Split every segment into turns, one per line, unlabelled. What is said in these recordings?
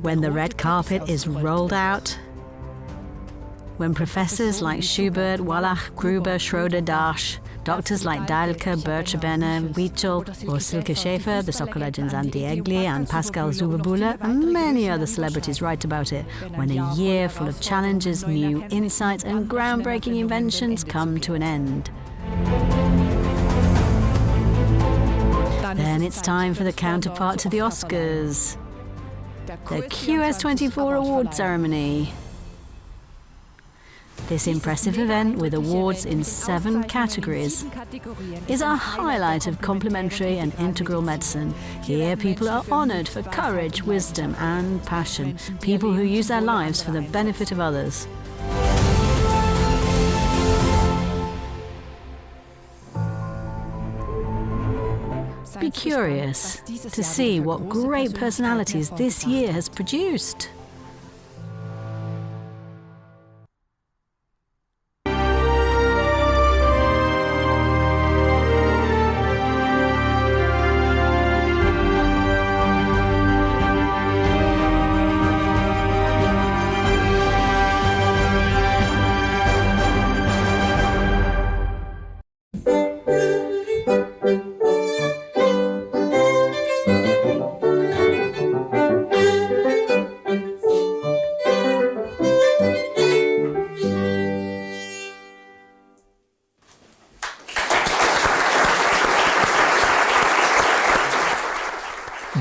when the red carpet is rolled out, when professors like Schubert, Wallach, Gruber, Schroeder, Dahlke, doctors like Dahlke, Bircher, Wiechel, or Silke Schäfer, the soccer legends Andy Egli and Pascal Zuberbühler, and many other celebrities write about it, when a year full of challenges, new insights and groundbreaking inventions come to an end. Then it's time for the counterpart to the Oscars, the QS24 Award ceremony. This impressive event, with awards in 7 categories, is a highlight of complementary and integral medicine. Here, people are honoured for courage, wisdom and passion, people who use their lives for the benefit of others. Be curious to see what great personalities this year has produced.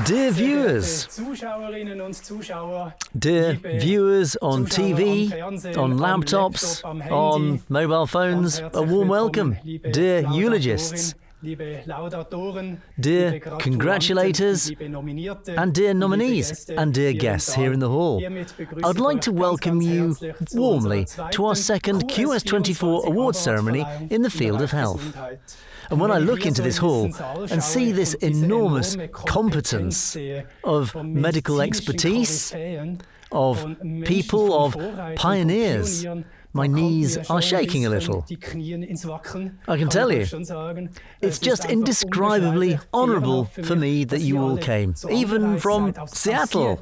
Dear viewers, dear viewers on TV, on laptops, on mobile phones, a warm welcome. Dear eulogists, dear congratulators, and dear nominees, and dear guests here in the hall. I'd like to welcome you warmly to our second QS24 Award ceremony in the field of health. And when I look into this hall and see this enormous competence of medical expertise, of people, of pioneers, my knees are shaking a little. I can tell you, it's just indescribably honourable for me that you all came, even from Seattle.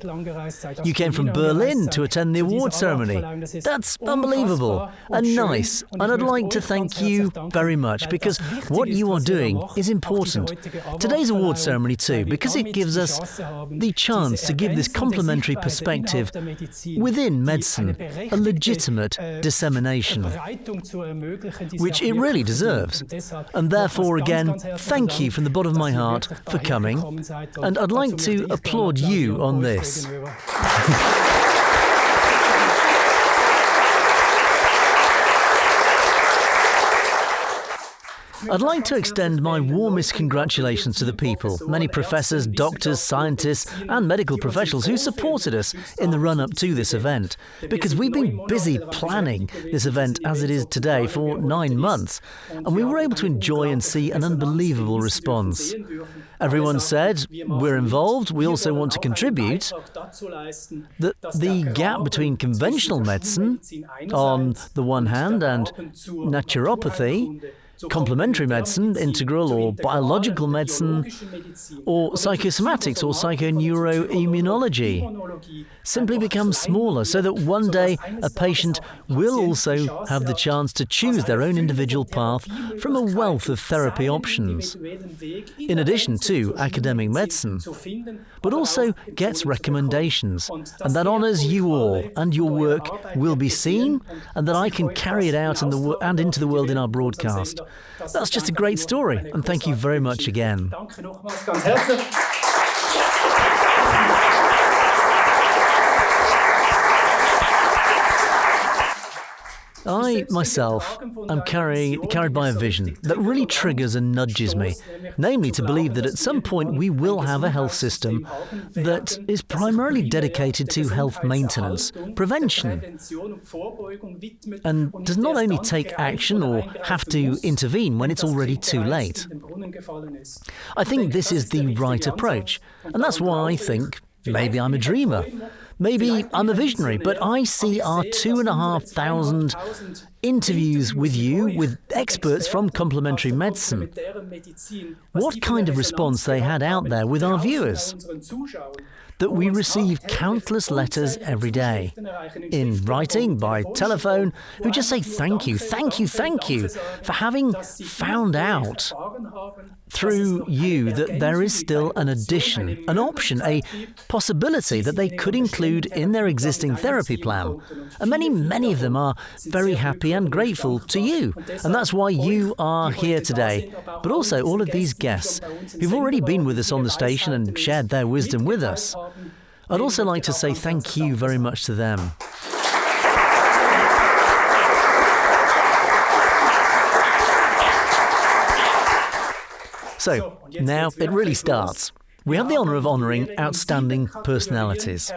You came from Berlin to attend the award ceremony. That's unbelievable and nice, and I'd like to thank you very much, because what you are doing is important. Today's award ceremony too, because it gives us the chance to give this complementary perspective within medicine a legitimate dissemination, which it really deserves. And therefore, again, thank you from the bottom of my heart for coming, and I'd like to applaud you on this. I'd like to extend my warmest congratulations to the people, many professors, doctors, scientists and medical professionals who supported us in the run-up to this event, because we've been busy planning this event as it is today for 9 months, and we were able to enjoy and see an unbelievable response. Everyone said, we're involved, we also want to contribute, that the gap between conventional medicine on the one hand and naturopathy, complementary medicine, integral or biological medicine, or psychosomatics or psychoneuroimmunology simply becomes smaller, so that one day a patient will also have the chance to choose their own individual path from a wealth of therapy options, in addition to academic medicine, but also gets recommendations, and that honours you all, and your work will be seen, and that I can carry it out and into the world in our broadcast. That's just a great story, and thank you very much again. I, myself, am carried by a vision that really triggers and nudges me, namely to believe that at some point we will have a health system that is primarily dedicated to health maintenance, prevention, and does not only take action or have to intervene when it's already too late. I think this is the right approach, and that's why I think maybe I'm a dreamer. Maybe I'm a visionary, but I see our 2,500 interviews with you, with experts from complementary medicine. What kind of response they had out there with our viewers. that we receive countless letters every day, in writing, by telephone, who just say thank you, thank you, thank you, for having found out through you that there is still an addition, an option, a possibility that they could include in their existing therapy plan. And many, many of them are very happy and grateful to you. And that's why you are here today. But also all of these guests who've already been with us on the station and shared their wisdom with us. I'd also like to say thank you very much to them. So, now it really starts. We have the honour of honouring outstanding personalities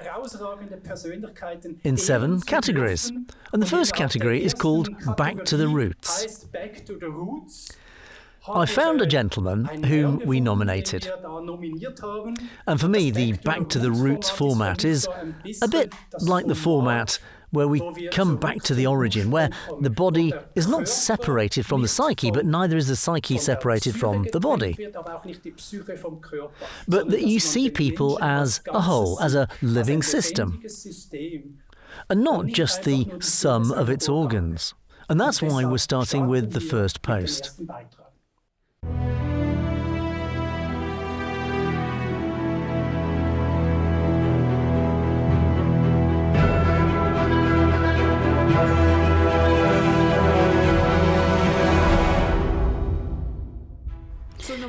in 7 categories. And the first category is called Back to the Roots. I found a gentleman whom we nominated. And for me, the Back to the Roots format is a bit like the format where we come back to the origin, where the body is not separated from the psyche, but neither is the psyche separated from the body. But that you see people as a whole, as a living system, and not just the sum of its organs. And that's why we're starting with the first post.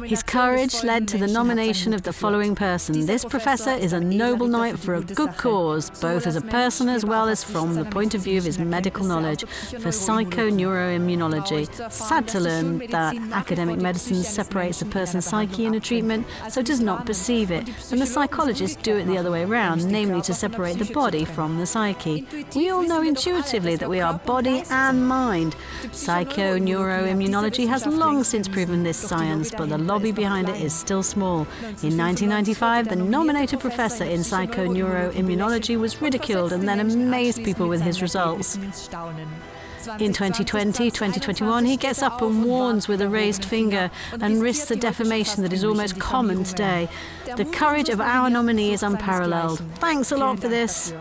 His courage led to the nomination of the following person. This professor is a noble knight for a good cause, both as a person as well as from the point of view of his medical knowledge for psychoneuroimmunology. Sad to learn that academic medicine separates a person's psyche in a treatment, so does not perceive it, and the psychologists do it the other way around, namely to separate the body from the psyche. We all know intuitively that we are body and mind. Psychoneuroimmunology has long since proven this science, but the lobby behind it is still small. In 1995, the nominated professor in psychoneuroimmunology was ridiculed and then amazed people with his results. In 2020-2021, he gets up and warns with a raised finger and risks the defamation that is almost common today. The courage of our nominee is unparalleled. Thanks a lot for this.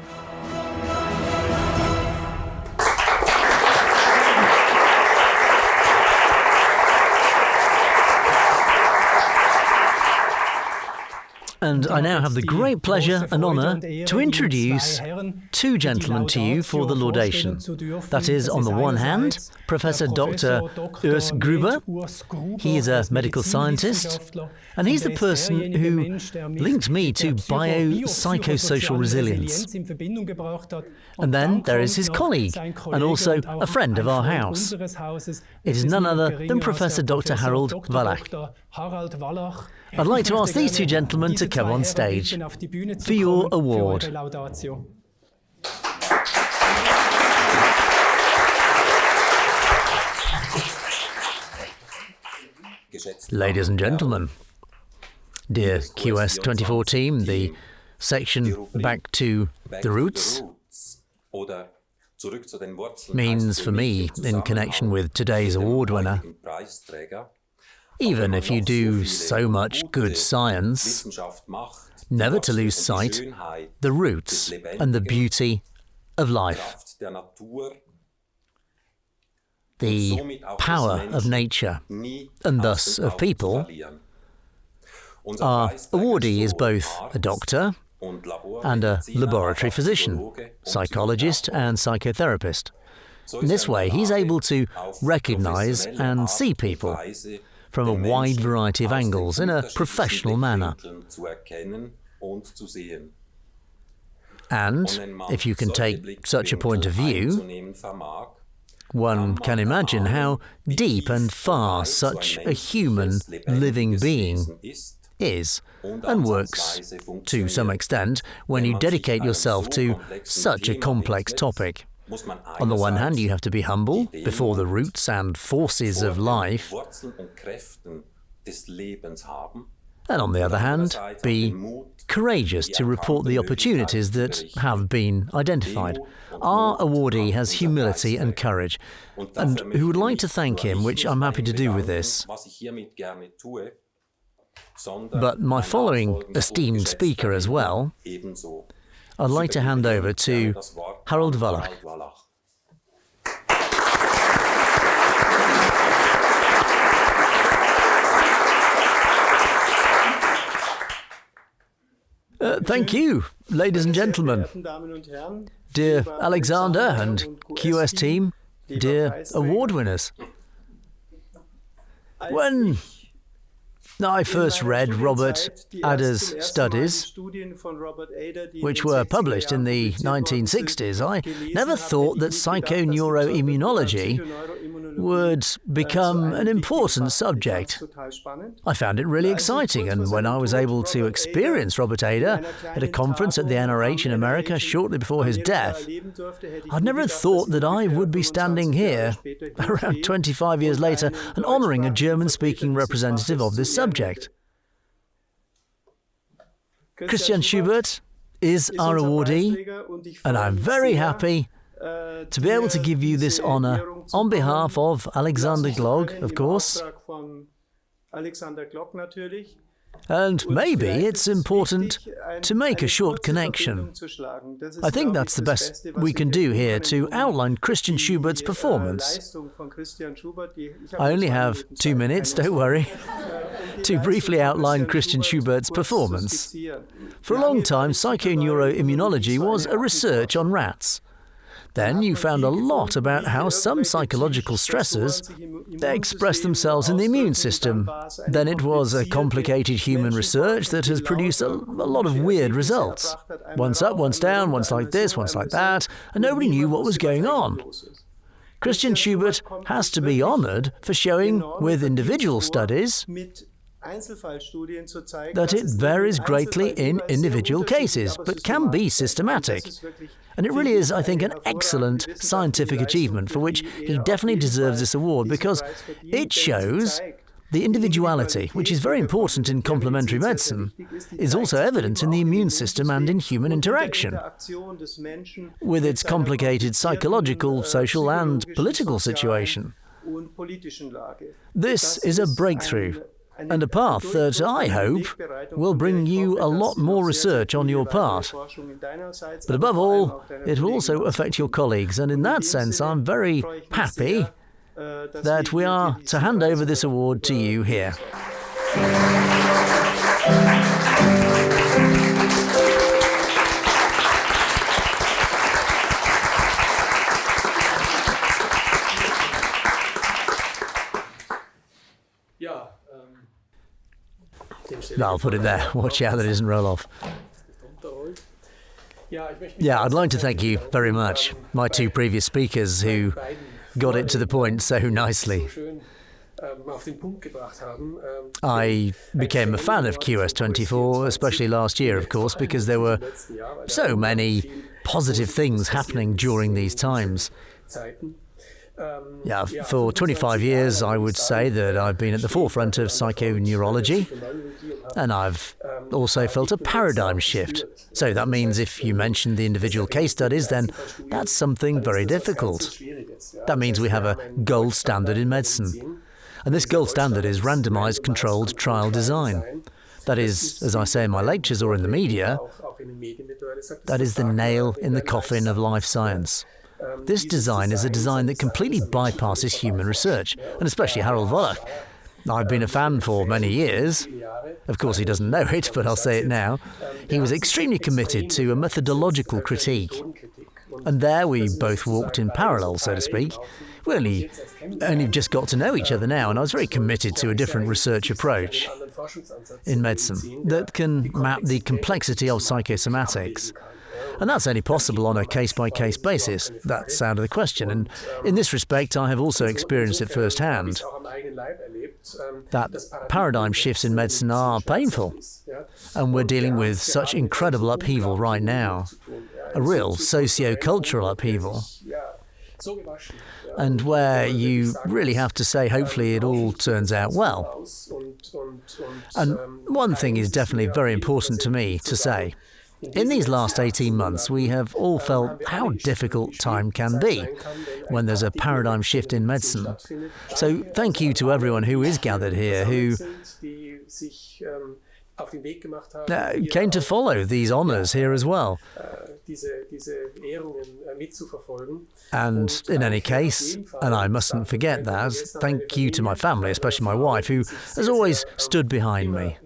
And I now have the great pleasure and honour to introduce 2 gentlemen to you for the laudation. That is, on the one hand, Professor Dr. Urs Gruber. He is a medical scientist, and he's the person who linked me to biopsychosocial resilience. And then there is his colleague, and also a friend of our house. It is none other than Professor Dr. Harald Wallach. I'd like to ask these 2 gentlemen to come on stage for your award. Ladies and gentlemen, dear QS24 team, the section Back to the Roots means for me, in connection with today's award winner, even if you do so much good science, never to lose sight the roots and the beauty of life. The power of nature, and thus of people. Our awardee is both a doctor and a laboratory physician, psychologist and psychotherapist. In this way, he's able to recognise and see people from a wide variety of angles in a professional manner. And if you can take such a point of view, one can imagine how deep and far such a human living being is and works to some extent when you dedicate yourself to such a complex topic. On the one hand, you have to be humble before the roots and forces of life, and on the other hand, be courageous to report the opportunities that have been identified. Our awardee has humility and courage, and who would like to thank him, which I'm happy to do with this. but my following esteemed speaker as well, I'd like to hand over to Harald Wallach. Thank you, ladies and gentlemen, dear Alexander and QS team, dear award winners. When I first read Robert Ader's studies, which were published in the 1960s, I never thought that psychoneuroimmunology would become an important subject. I found it really exciting, and when I was able to experience Robert Ader at a conference at the NRH in America shortly before his death, I'd never thought that I would be standing here around 25 years later and honouring a German-speaking representative of this subject. Christian Schubert is our awardee, and I'm very happy to be able to give you this honour on behalf of Alexander Glog, of course. And maybe it's important to make a short connection. I think that's the best we can do here to outline Christian Schubert's performance. I only have 2 minutes, don't worry, to briefly outline Christian Schubert's performance. For a long time, psychoneuroimmunology was a research on rats. Then you found a lot about how some psychological stressors express themselves in the immune system. Then it was a complicated human research that has produced a lot of weird results. Once up, once down, once like this, once like that, and nobody knew what was going on. Christian Schubert has to be honoured for showing with individual studies that it varies greatly in individual cases, but can be systematic. And it really is, I think, an excellent scientific achievement for which he definitely deserves this award, because it shows the individuality, which is very important in complementary medicine, is also evident in the immune system and in human interaction, with its complicated psychological, social and political situation. This is a breakthrough, and a path that I hope will bring you a lot more research on your part. But above all, it will also affect your colleagues, and in that sense I'm very happy that we are to hand over this award to you here. I'll put it there. Watch out that it doesn't roll off. Yeah, I'd like to thank you very much, my two previous speakers who got it to the point so nicely. I became a fan of QS24, especially last year, of course, because there were so many positive things happening during these times. Yeah, for 25 years I would say that I've been at the forefront of psychoneurology, and I've also felt a paradigm shift. So that means if you mention the individual case studies, then that's something very difficult. That means we have a gold standard in medicine. And this gold standard is randomized controlled trial design. That is, as I say in my lectures or in the media, that is the nail in the coffin of life science. This design is a design that completely bypasses human research, and especially Harald Wallach. I've been a fan for many years. Of course, he doesn't know it, but I'll say it now. He was extremely committed to a methodological critique. And there we both walked in parallel, so to speak. We only just got to know each other now, and I was very committed to a different research approach in medicine that can map the complexity of psychosomatics. And that's only possible on a case-by-case basis. That's out of the question. And in this respect, I have also experienced it firsthand. That paradigm shifts in medicine are painful. And we're dealing with such incredible upheaval right now. A real socio-cultural upheaval. And where you really have to say, hopefully it all turns out well. And one thing is definitely very important to me to say. In these last 18 months, we have all felt how difficult time can be when there's a paradigm shift in medicine. So thank you to everyone who is gathered here, who came to follow these honours here as well. And in any case, and I mustn't forget that, thank you to my family, especially my wife, who has always stood behind me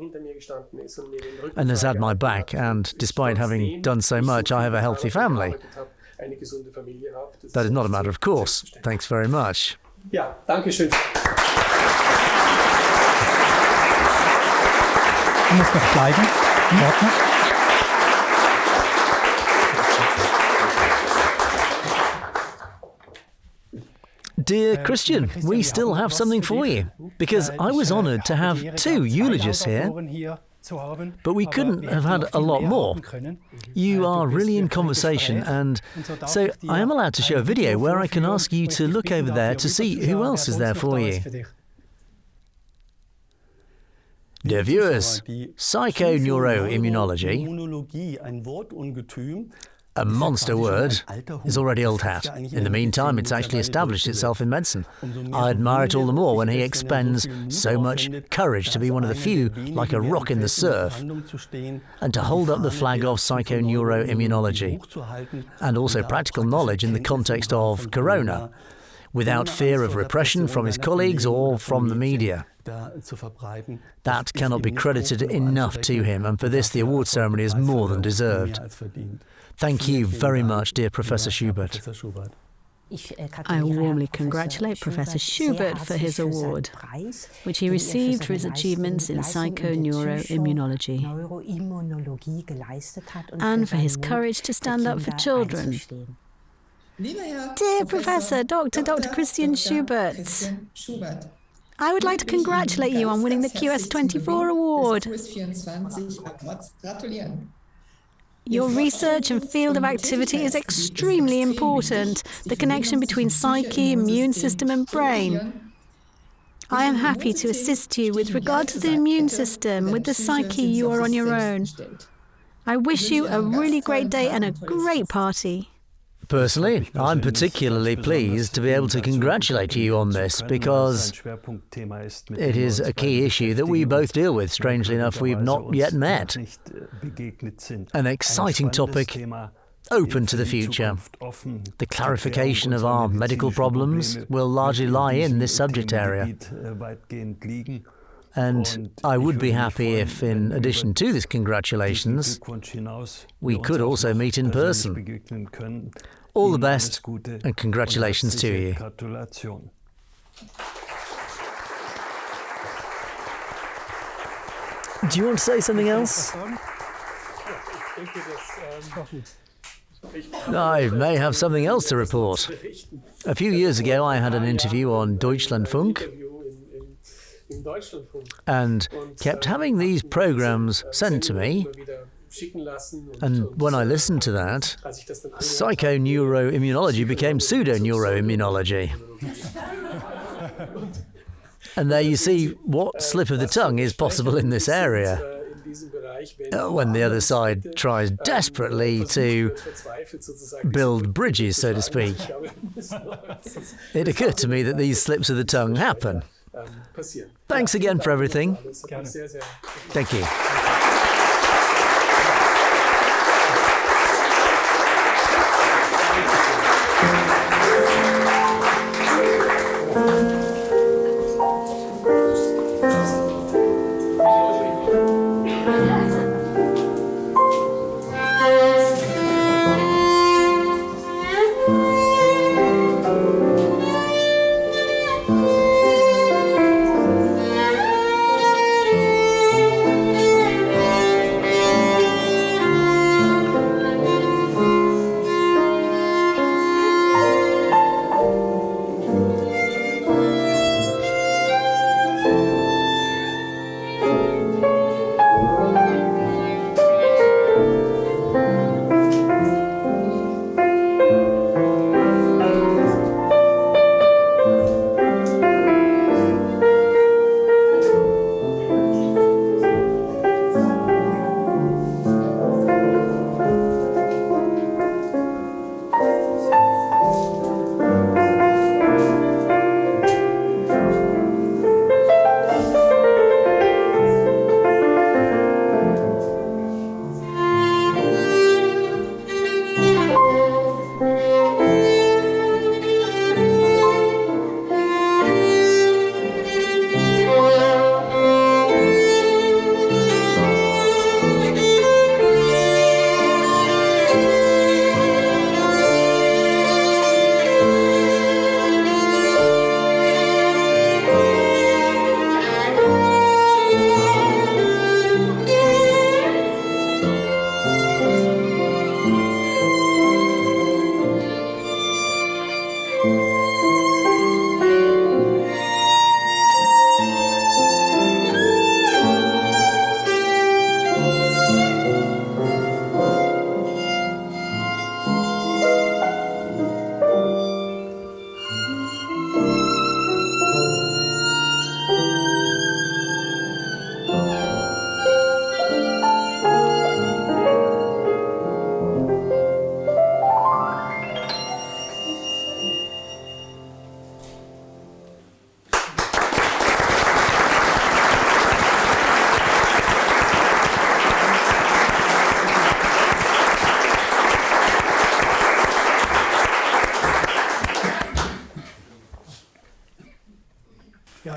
and has had my back. And despite having done so much, I have a healthy family. That is not a matter of course. Thanks very much.
Ja, danke schön.
Du musst noch bleiben, dort noch.
Dear Christian, we still have something for you, because I was honoured to have 2 eulogists here, but we couldn't have had a lot more. You are really in conversation, and so I am allowed to show a video where I can ask you to look over there to see who else is there for you. Dear viewers, psychoneuroimmunology, a monster word, is already old hat. In the meantime, it's actually established itself in medicine. I admire it all the more when he expends so much courage to be one of the few, like a rock in the surf, and to hold up the flag of psychoneuroimmunology, and also practical knowledge in the context of corona, without fear of repression from his colleagues or from the media. That cannot be credited enough to him, and for this the award ceremony is more than deserved. Thank you very much, dear Professor Schubert.
I warmly congratulate Professor Schubert for his award, which he received for his achievements in psychoneuroimmunology, and for his courage to stand up for children. Dear Professor Dr. Christian Schubert, I would like to congratulate you on winning the QS24 Award. Your research and field of activity is extremely important, the connection between psyche, immune system and brain. I am happy to assist you with regard to the immune system. With the psyche, you are on your own. I wish you a really great day and a great party.
Personally, I'm particularly pleased to be able to congratulate you on this, because it is a key issue that we both deal with. Strangely enough, we've not yet met. An exciting topic, open to the future. The clarification of our medical problems will largely lie in this subject area. And I would be happy if, in addition to this congratulations, we could also meet in person. All the best, and congratulations to you. Do you want to say something else? I may have something else to report. A few years ago, I had an interview on Deutschlandfunk, and kept having these programs sent to me, and when I listened to that, psychoneuroimmunology became pseudoneuroimmunology. And there you see what slip of the tongue is possible in this area, when the other side tries desperately to build bridges, so to speak. It occurred to me that these slips of the tongue happen. Thanks again for everything. Thank you.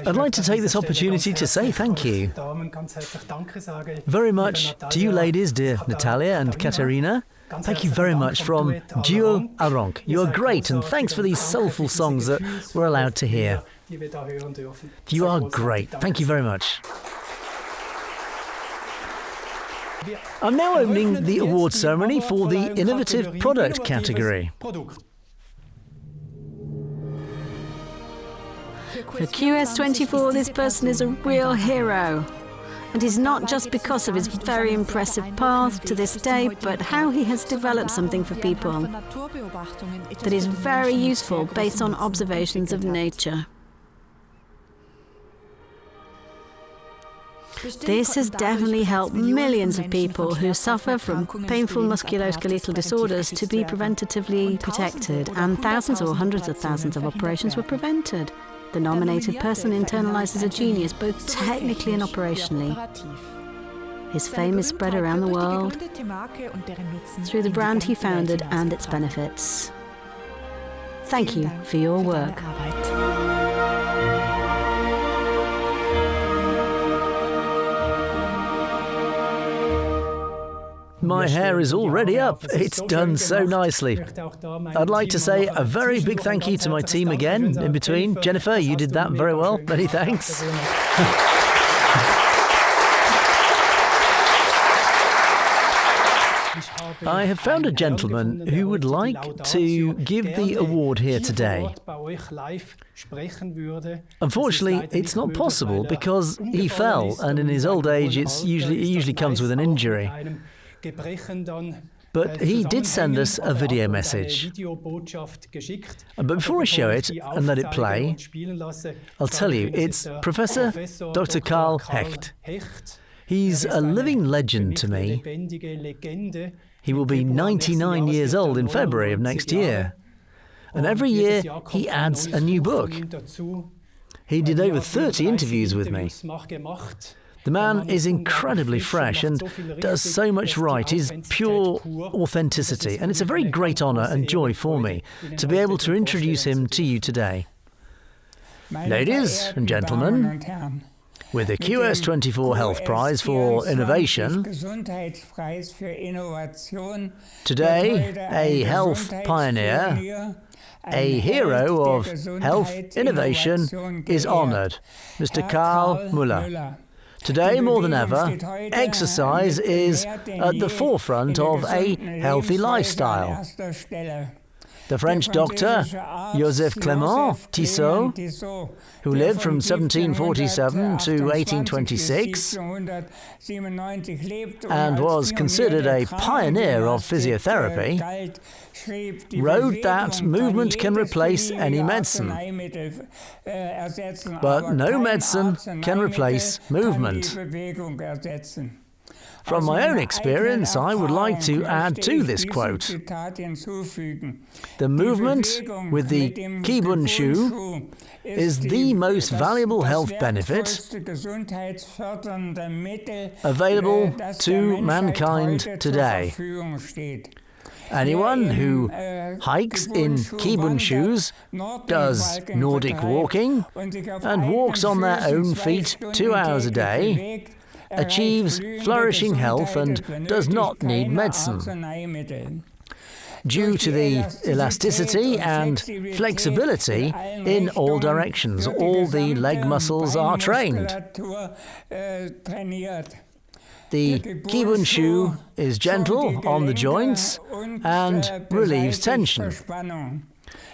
I'd like to take this opportunity to say thank you very much to you ladies, dear Natalia and Katerina. Thank you very much from Duo Aronk. You are great, and thanks for these soulful songs that we're allowed to hear. You are great. Thank you very much. I'm now opening the award ceremony for the Innovative Product category.
For QS24, this person is a real hero. And it's not just because of his very impressive path to this day, but how he has developed something for people that is very useful based on observations of nature. This has definitely helped millions of people who suffer from painful musculoskeletal disorders to be preventatively protected, and thousands or hundreds of thousands of operations were prevented. The nominated person internalizes a genius, both technically and operationally. His fame is spread around the world through the brand he founded and its benefits. Thank you for your work.
My hair is already up. It's done so nicely. I'd like to say a very big thank you to my team again, in between. Jennifer, you did that very well. Many thanks. I have found a gentleman who would like to give the award here today. Unfortunately, it's not possible because he fell, and in his old age it usually comes with an injury. But he did send us a video message. But before I show it and let it play, I'll tell you, it's Professor Dr. Karl Hecht. He's a living legend to me. He will be 99 years old in February of next year. And every year he adds a new book. He did over 30 interviews with me. The man is incredibly fresh and does so much right. He's pure authenticity, and it's a very great honour and joy for me to be able to introduce him to you today. Ladies and gentlemen, with the QS24 Health Prize for Innovation, today a health pioneer, a hero of health innovation is honoured, Mr. Karl Müller. Today, more than ever, exercise is at the forefront of a healthy lifestyle. The French doctor, Joseph Clément Tissot, who lived from 1747 to 1826 and was considered a pioneer of physiotherapy, wrote that movement can replace any medicine, but no medicine can replace movement. From my own experience, I would like to add to this quote. The movement with the Kibun shoe is the most valuable health benefit available to mankind today. Anyone who hikes in Kibun shoes, does Nordic walking, and walks on their own feet 2 hours a day, achieves flourishing health and does not need medicine. Due to the elasticity and flexibility in all directions, all the leg muscles are trained. The Kibun shoe is gentle on the joints and relieves tension.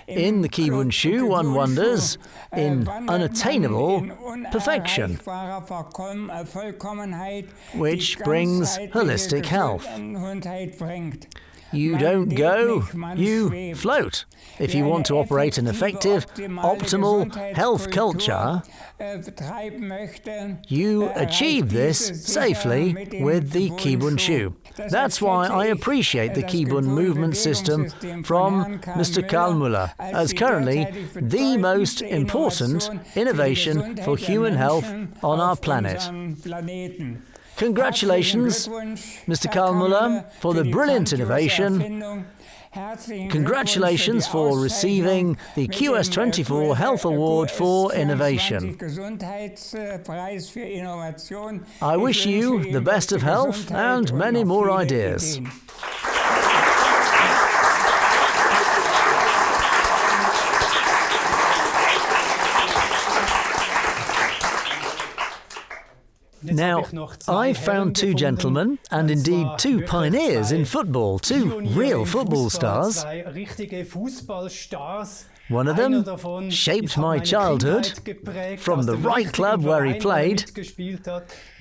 In the Kibun shoe, one wonders in unattainable perfection, which brings holistic health. You don't go, you float. If you want to operate an effective, optimal health culture, you achieve this safely with the Kibun shoe. That's why I appreciate the Kibun movement system from Mr. Karl Müller as currently the most important innovation for human health on our planet. Congratulations, Mr. Karl Müller, for the brilliant innovation. Congratulations for receiving the QS24 Health Award for Innovation. I wish you the best of health and many more ideas. Now, I found two gentlemen, and indeed two pioneers in football, two real football stars. One of them shaped my childhood from the right club where he played.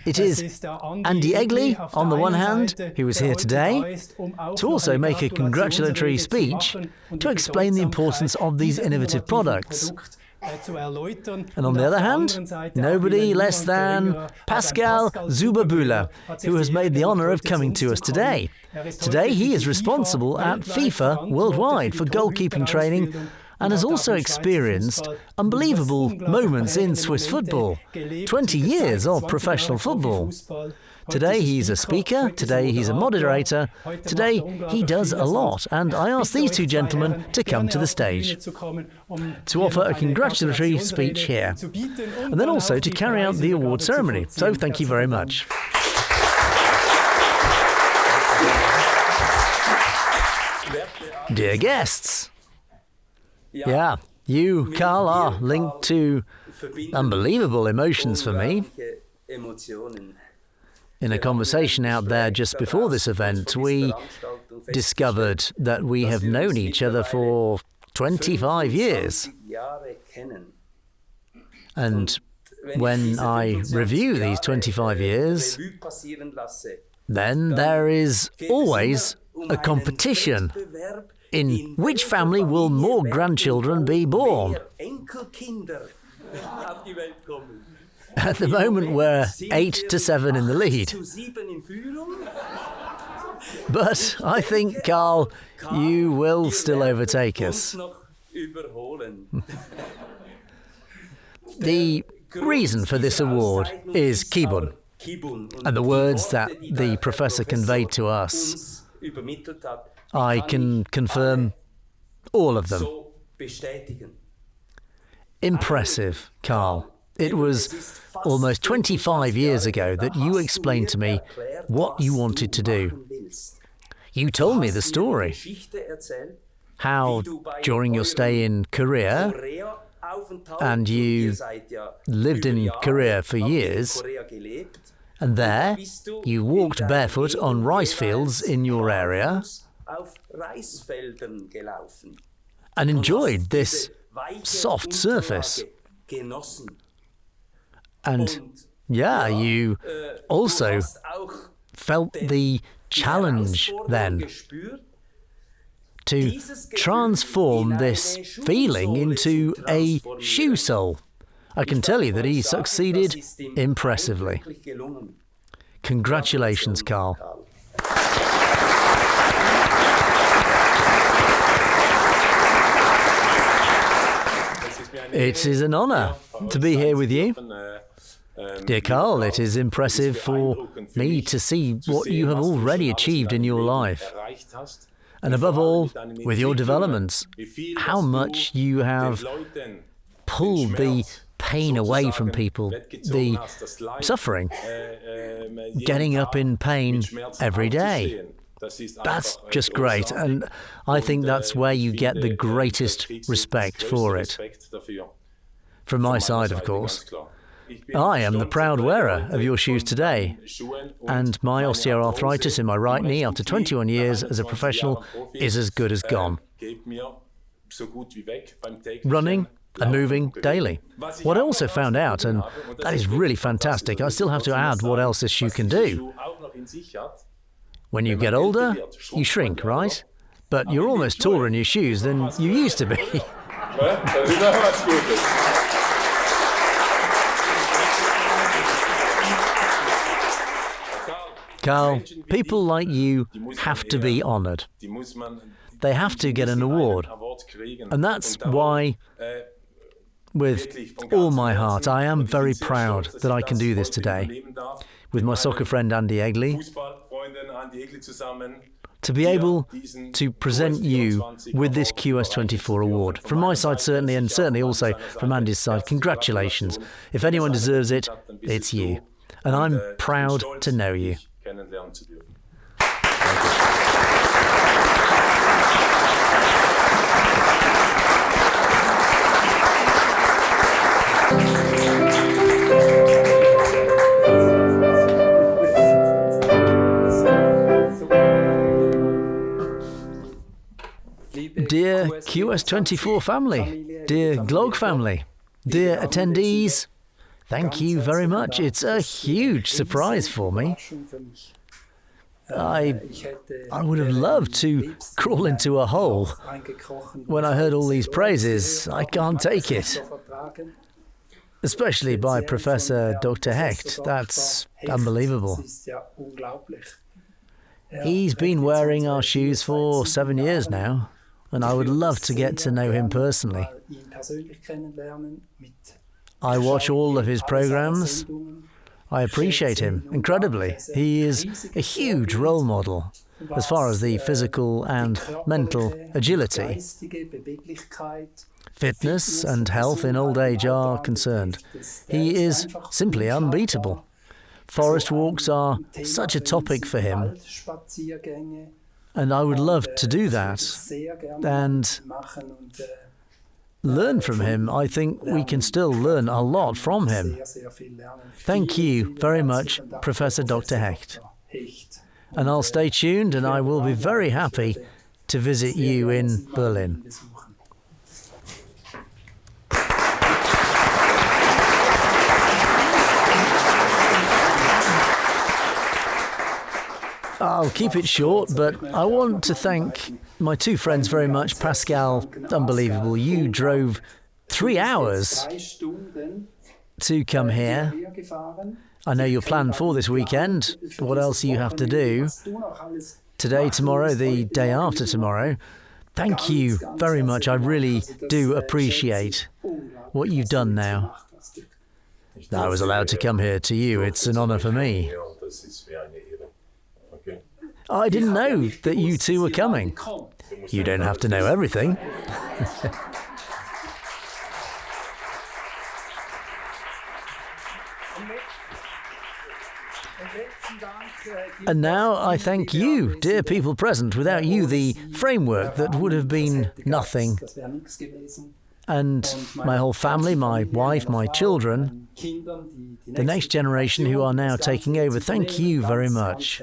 It is Andy Egli, on the one hand, who is here today, to also make a congratulatory speech to explain the importance of these innovative products. And on the other hand, nobody less than Pascal Zuberbühler, who has made the honour of coming to us today. Today he is responsible at FIFA worldwide for goalkeeping training and has also experienced unbelievable moments in Swiss football, 20 years of professional football. Today he's a speaker, today he's a moderator, today he does a lot, and I asked these two gentlemen to come to the stage to offer a congratulatory speech here, and then also to carry out the award ceremony. So thank you very much. Dear guests, yeah, you, Karl, are linked to unbelievable emotions for me. In a conversation out there just before this event, we discovered that we have known each other for 25 years. And when I review these 25 years, then there is always a competition in which family will more grandchildren be born. At the moment, we're 8-7 in the lead. But I think, Karl, you will still overtake us. The reason for this award is Kibun, and the words that the professor conveyed to us, I can confirm all of them. Impressive, Karl. It was almost 25 years ago that you explained to me what you wanted to do. You told me the story, how during your stay in Korea, and you lived in Korea for years, and there you walked barefoot on rice fields in your area and enjoyed this soft surface. And yeah, you also felt the challenge then to transform this feeling into a shoe sole. I can tell you that he succeeded impressively. Congratulations, Karl. It is an honour to be here with you. Dear Karl, it is impressive for me to see what you have already achieved in your life. And above all, with your developments, how much you have pulled the pain away from people, the suffering, getting up in pain every day. That's just great, and I think that's where you get the greatest respect for it. From my side, of course. I am the proud wearer of your shoes today, and my osteoarthritis in my right knee after 21 years as a professional is as good as gone. Running and moving daily. What I also found out, and that is really fantastic, I still have to add what else this shoe can do. When you get older, you shrink, right? But you're almost taller in your shoes than you used to be. Karl, people like you have to be honoured. They have to get an award. And that's why, with all my heart, I am very proud that I can do this today. with my soccer friend Andy Egli, to be able to present you with this QS24 award. From my side, certainly, and certainly also from Andy's side, congratulations. If anyone deserves it, it's you. And I'm proud to know you. Dear QS24 family, dear Glog family, dear attendees, thank you very much. It's a huge surprise for me. I would have loved to crawl into a hole when I heard all these praises. I can't take it. Especially by Professor Dr. Hecht. That's unbelievable. He's been wearing our shoes for 7 years now, and I would love to get to know him personally. I watch all of his programs. I appreciate him incredibly. He is a huge role model as far as the physical and mental agility, fitness and health in old age are concerned. He is simply unbeatable. Forest walks are such a topic for him, and I would love to do that and learn from him. I think we can still learn a lot from him. Thank you very much, Professor Dr. Hecht. And I'll stay tuned, and I will be very happy to visit you in Berlin. I'll keep it short, but I want to thank my two friends very much. Pascal, unbelievable. You drove 3 hours to come here. I know your plan for this weekend. What else you have to do? Today, tomorrow, the day after tomorrow. Thank you very much. I really do appreciate what you've done now. I was allowed to come here to you. It's an honour for me. I didn't know that you two were coming. You don't have to know everything. And now I thank you, dear people present. Without you, the framework that would have been nothing. And my whole family, my wife, my children, the next generation who are now taking over, thank you very much.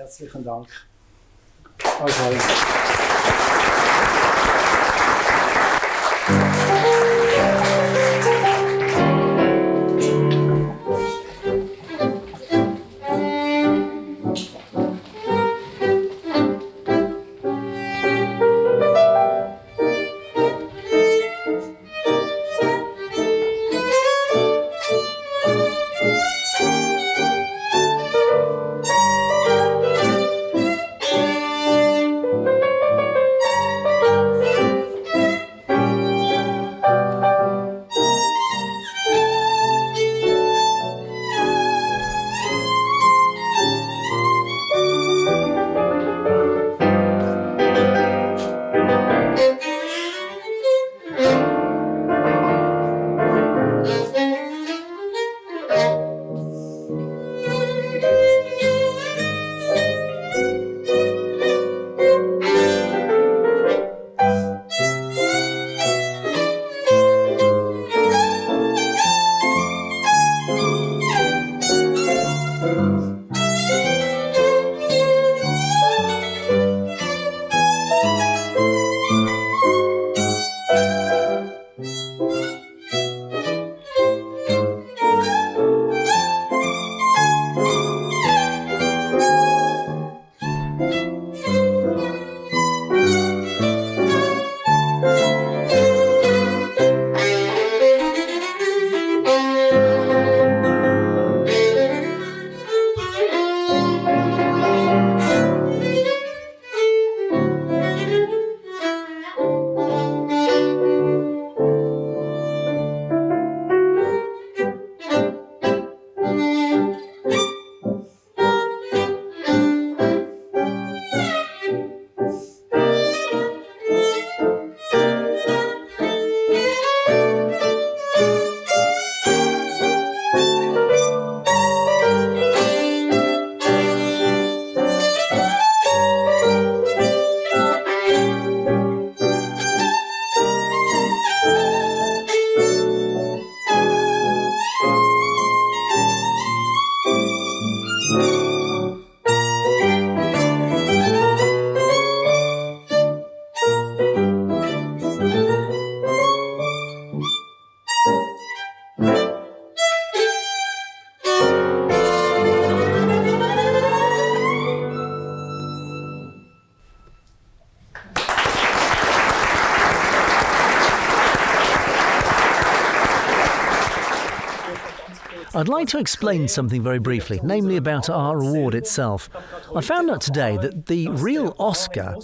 I'd like to explain something very briefly, namely about our award itself. I found out today that the real Oscar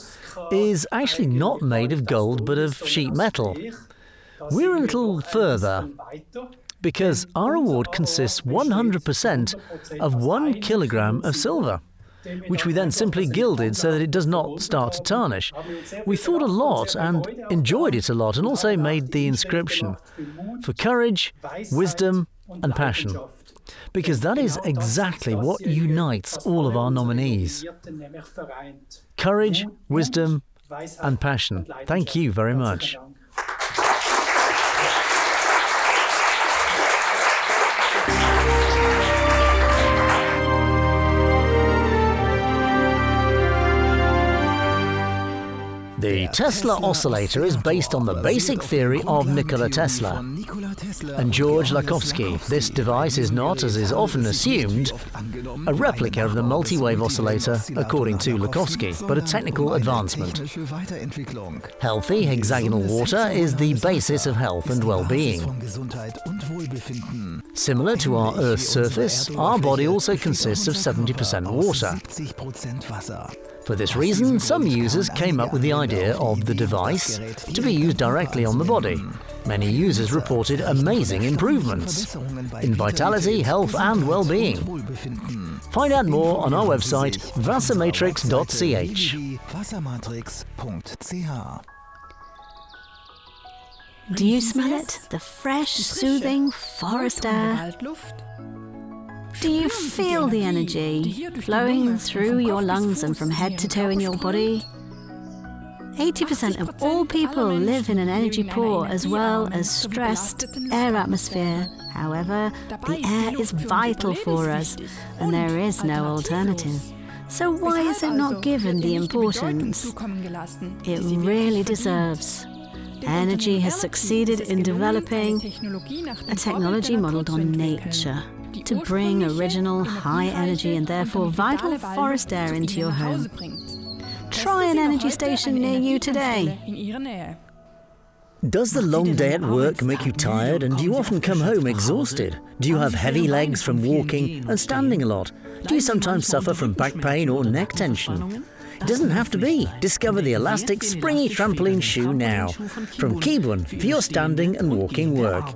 is actually not made of gold but of sheet metal. We're a little further, because our award consists 100% of 1 kilogram of silver, which we then simply gilded so that it does not start to tarnish. We thought a lot and enjoyed it a lot, and also made the inscription for courage, wisdom and passion, because that is exactly what unites all of our nominees. Courage, wisdom and passion. Thank you very much. The Tesla oscillator is based on the basic theory of Nikola Tesla and George Lakhovsky. This device is not, as is often assumed, a replica of the multi-wave oscillator according to Lakhovsky, but a technical advancement. Healthy hexagonal water is the basis of health and well-being. Similar to our Earth's surface, our body also consists of 70% water. For this reason, some users came up with the idea of the device to be used directly on the body. Many users reported amazing improvements in vitality, health and well-being. Find out more on our website wassermatrix.ch.
Do you smell it? The fresh, soothing forest air? Do you feel the energy flowing through your lungs and from head to toe in your body? 80% of all people live in an energy poor as well as stressed air atmosphere. However, the air is vital for us and there is no alternative. So why is it not given the importance it really deserves? Energy has succeeded in developing a technology modelled on nature to bring original, high energy and therefore vital forest air into your home. Try an energy station near you today.
Does the long day at work make you tired, and do you often come home exhausted? Do you have heavy legs from walking and standing a lot? Do you sometimes suffer from back pain or neck tension? It doesn't have to be. Discover the elastic, springy trampoline shoe now from Kibun for your standing and walking work.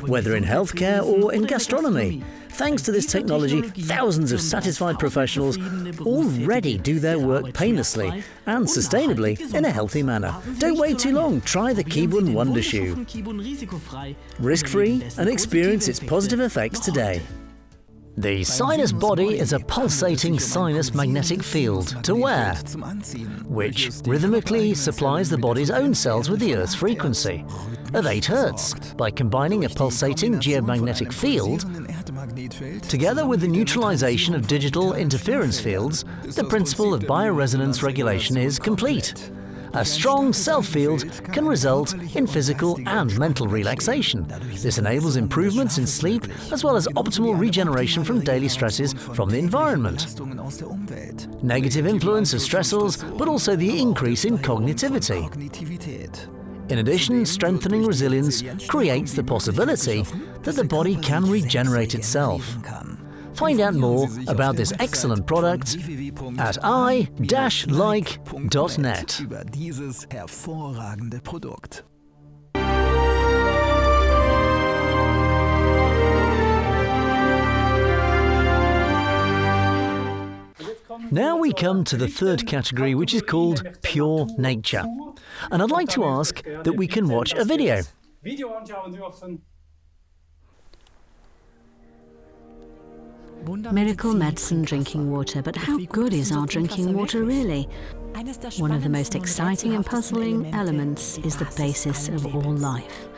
Whether in healthcare or in gastronomy, thanks to this technology, thousands of satisfied professionals already do their work painlessly and sustainably in a healthy manner. Don't wait too long. Try the Kibun Wonder Shoe. Risk-free and experience its positive effects today. The sinus body is a pulsating sinus magnetic field to wear, which rhythmically supplies the body's own cells with the Earth's frequency of 8 Hz by combining a pulsating geomagnetic field together with the neutralization of digital interference fields. The principle of bioresonance regulation is complete. A strong self-field can result in physical and mental relaxation. This enables improvements in sleep as well as optimal regeneration from daily stresses from the environment, negative influence of stressors, but also the increase in cognitivity. In addition, strengthening resilience creates the possibility that the body can regenerate itself. Find out more about this excellent product at i-like.net. Now we come to the third category, which is called Pure Nature. And I'd like to ask that we can watch a video.
Miracle medicine drinking water, but how good is our drinking water really? One of the most exciting and puzzling elements is the basis of all life.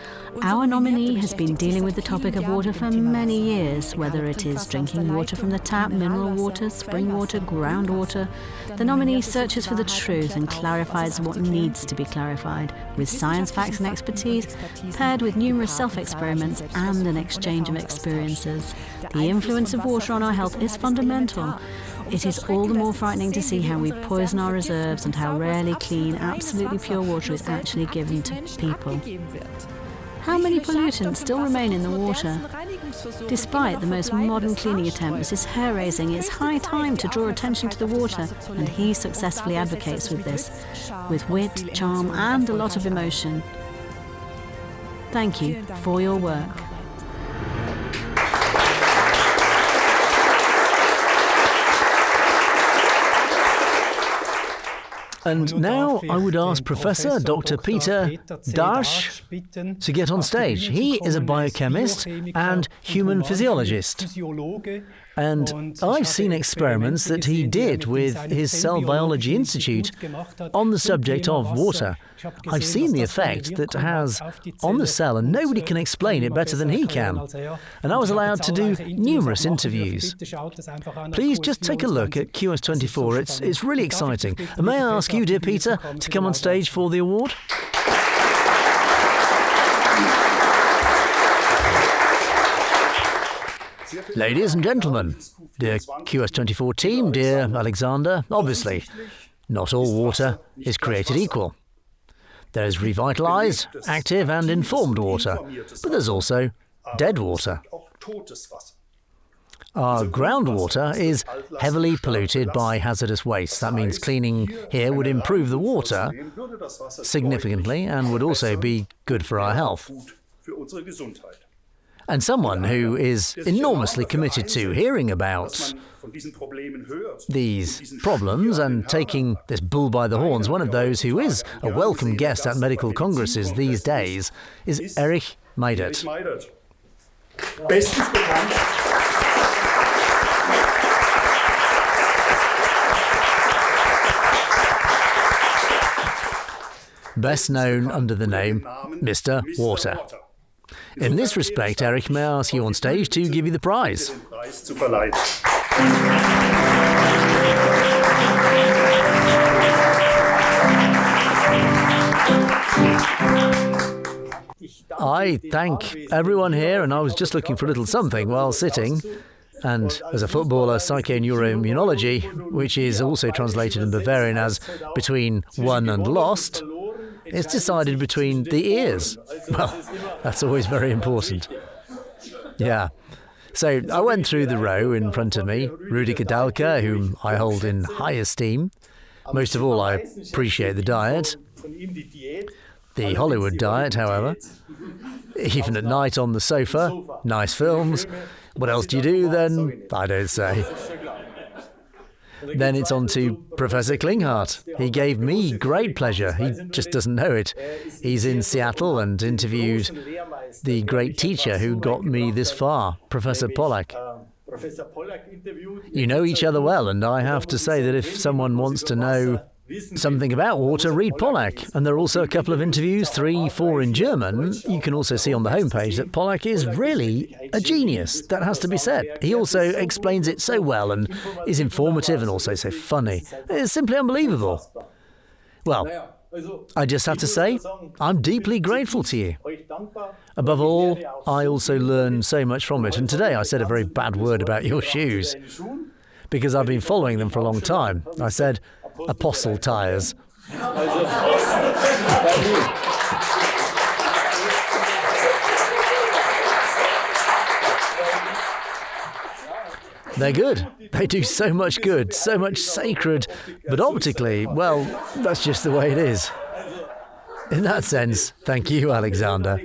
Our nominee has been dealing with the topic of water for many years, whether it is drinking water from the tap, mineral water, spring water, groundwater. The nominee searches for the truth and clarifies what needs to be clarified, with science, facts and expertise, paired with numerous self-experiments and an exchange of experiences. The influence of water on our health is fundamental. It is all the more frightening to see how we poison our reserves and how rarely clean, absolutely pure water is actually given to people. How many pollutants still remain in the water? Despite the most modern cleaning attempts is hair-raising, it's high time to draw attention to the water, and he successfully advocates with this, with wit, charm, and a lot of emotion. Thank you for your work.
And now I would ask Professor Dr. Peter Dahlke to get on stage. He is a biochemist and human physiologist. And I've seen experiments that he did with his Cell Biology Institute on the subject of water. I've seen the effect that it has on the cell, and nobody can explain it better than he can. And I was allowed to do numerous interviews. Please just take a look at QS24. It's really exciting. And may I ask you, dear Peter, to come on stage for the award? Ladies and gentlemen, dear QS24 team, dear Alexander, obviously, not all water is created equal. There is revitalized, active and informed water, but there's also dead water. Our groundwater is heavily polluted by hazardous waste. That means cleaning here would improve the water significantly and would also be good for our health. And someone who is enormously committed to hearing about these problems and taking this bull by the horns, one of those who is a welcome guest at medical congresses these days, is Erich Meidert. Best known under the name Mr. Water. In this respect, Erich, may I ask you on stage to give you the prize? I thank everyone here, and I was just looking for a little something while sitting. And as a footballer, psychoneuroimmunology, which is also translated in Bavarian as between won and lost, it's decided between the ears. Well, that's always very important. Yeah. So I went through the row in front of me, Ruediger Dahlke, whom I hold in high esteem. Most of all, I appreciate the diet. The Hollywood diet, however. Even at night on the sofa, nice films. What else do you do then? I don't say. Then it's on to Professor Klinghardt. He gave me great pleasure. He just doesn't know it. He's in Seattle and interviewed the great teacher who got me this far, Professor Pollack. You know each other well, and I have to say that if someone wants to know something about water, read Pollack. And there are also a couple of interviews, 3, 4 in German. You can also see on the homepage that Pollack is really a genius. That has to be said. He also explains it so well and is informative and also so funny. It's simply unbelievable. Well, I just have to say, I'm deeply grateful to you. Above all, I also learn so much from it. And today I said a very bad word about your shoes, because I've been following them for a long time. I said, apostle tires. They're good. They do so much good, so much sacred, but optically, well, that's just the way it is. In that sense, thank you, Alexander.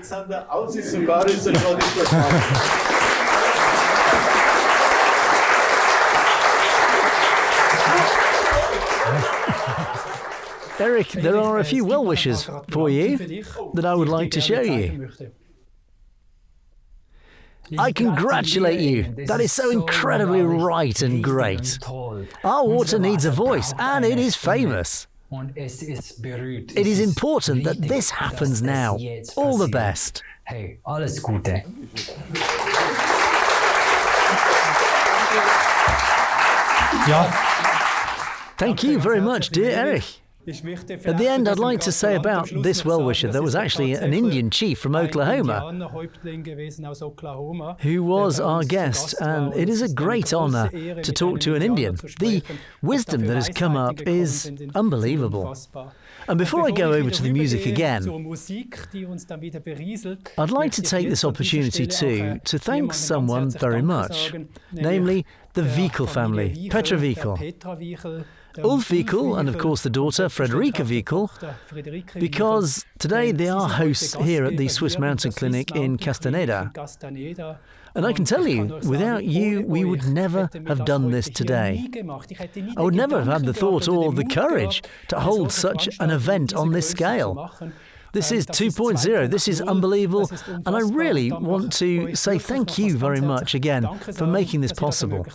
Erich, there are a few well wishes for you that I would like to show you. I congratulate you. That is so incredibly right and great. Our water needs a voice, and it is famous. It is important that this happens now. All the best.
Hey, alles Gute.
Thank you very much, dear Erich. At the end, I'd like to say about this well-wisher, there was actually an Indian chief from Oklahoma who was our guest, and it is a great honour to talk to an Indian. The wisdom that has come up is unbelievable. And before I go over to the music again, I'd like to take this opportunity too to thank someone very much, namely the Wiechel family, Petra Wiechel. Ulf Wiechel and of course the daughter Friederike Wiechel, because today they are hosts here at the Swiss Mountain Clinic in Castaneda. And I can tell you, without you, we would never have done this today. I would never have had the thought or the courage to hold such an event on this scale. This is 2.0, this is unbelievable, and I really want to say thank you very much again for making this possible.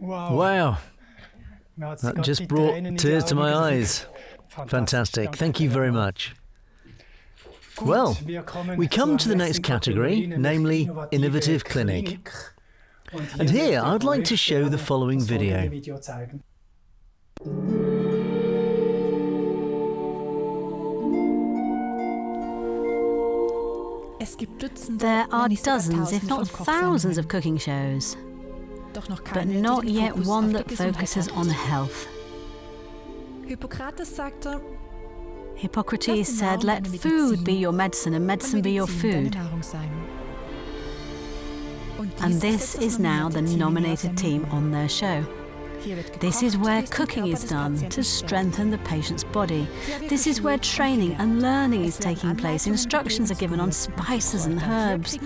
Wow. That just brought tears to my eyes. Fantastic. Thank you very much. Well, we come to the next category, namely Innovative Clinic. And here I'd like to show the following video.
There are dozens, if not thousands, of cooking shows, but not yet one that focuses on health. Hippocrates said, "Let food be your medicine and medicine be your food." And this is now the nominated team on their show. This is where cooking is done to strengthen the patient's body. This is where training and learning is taking place. Instructions are given on spices and herbs.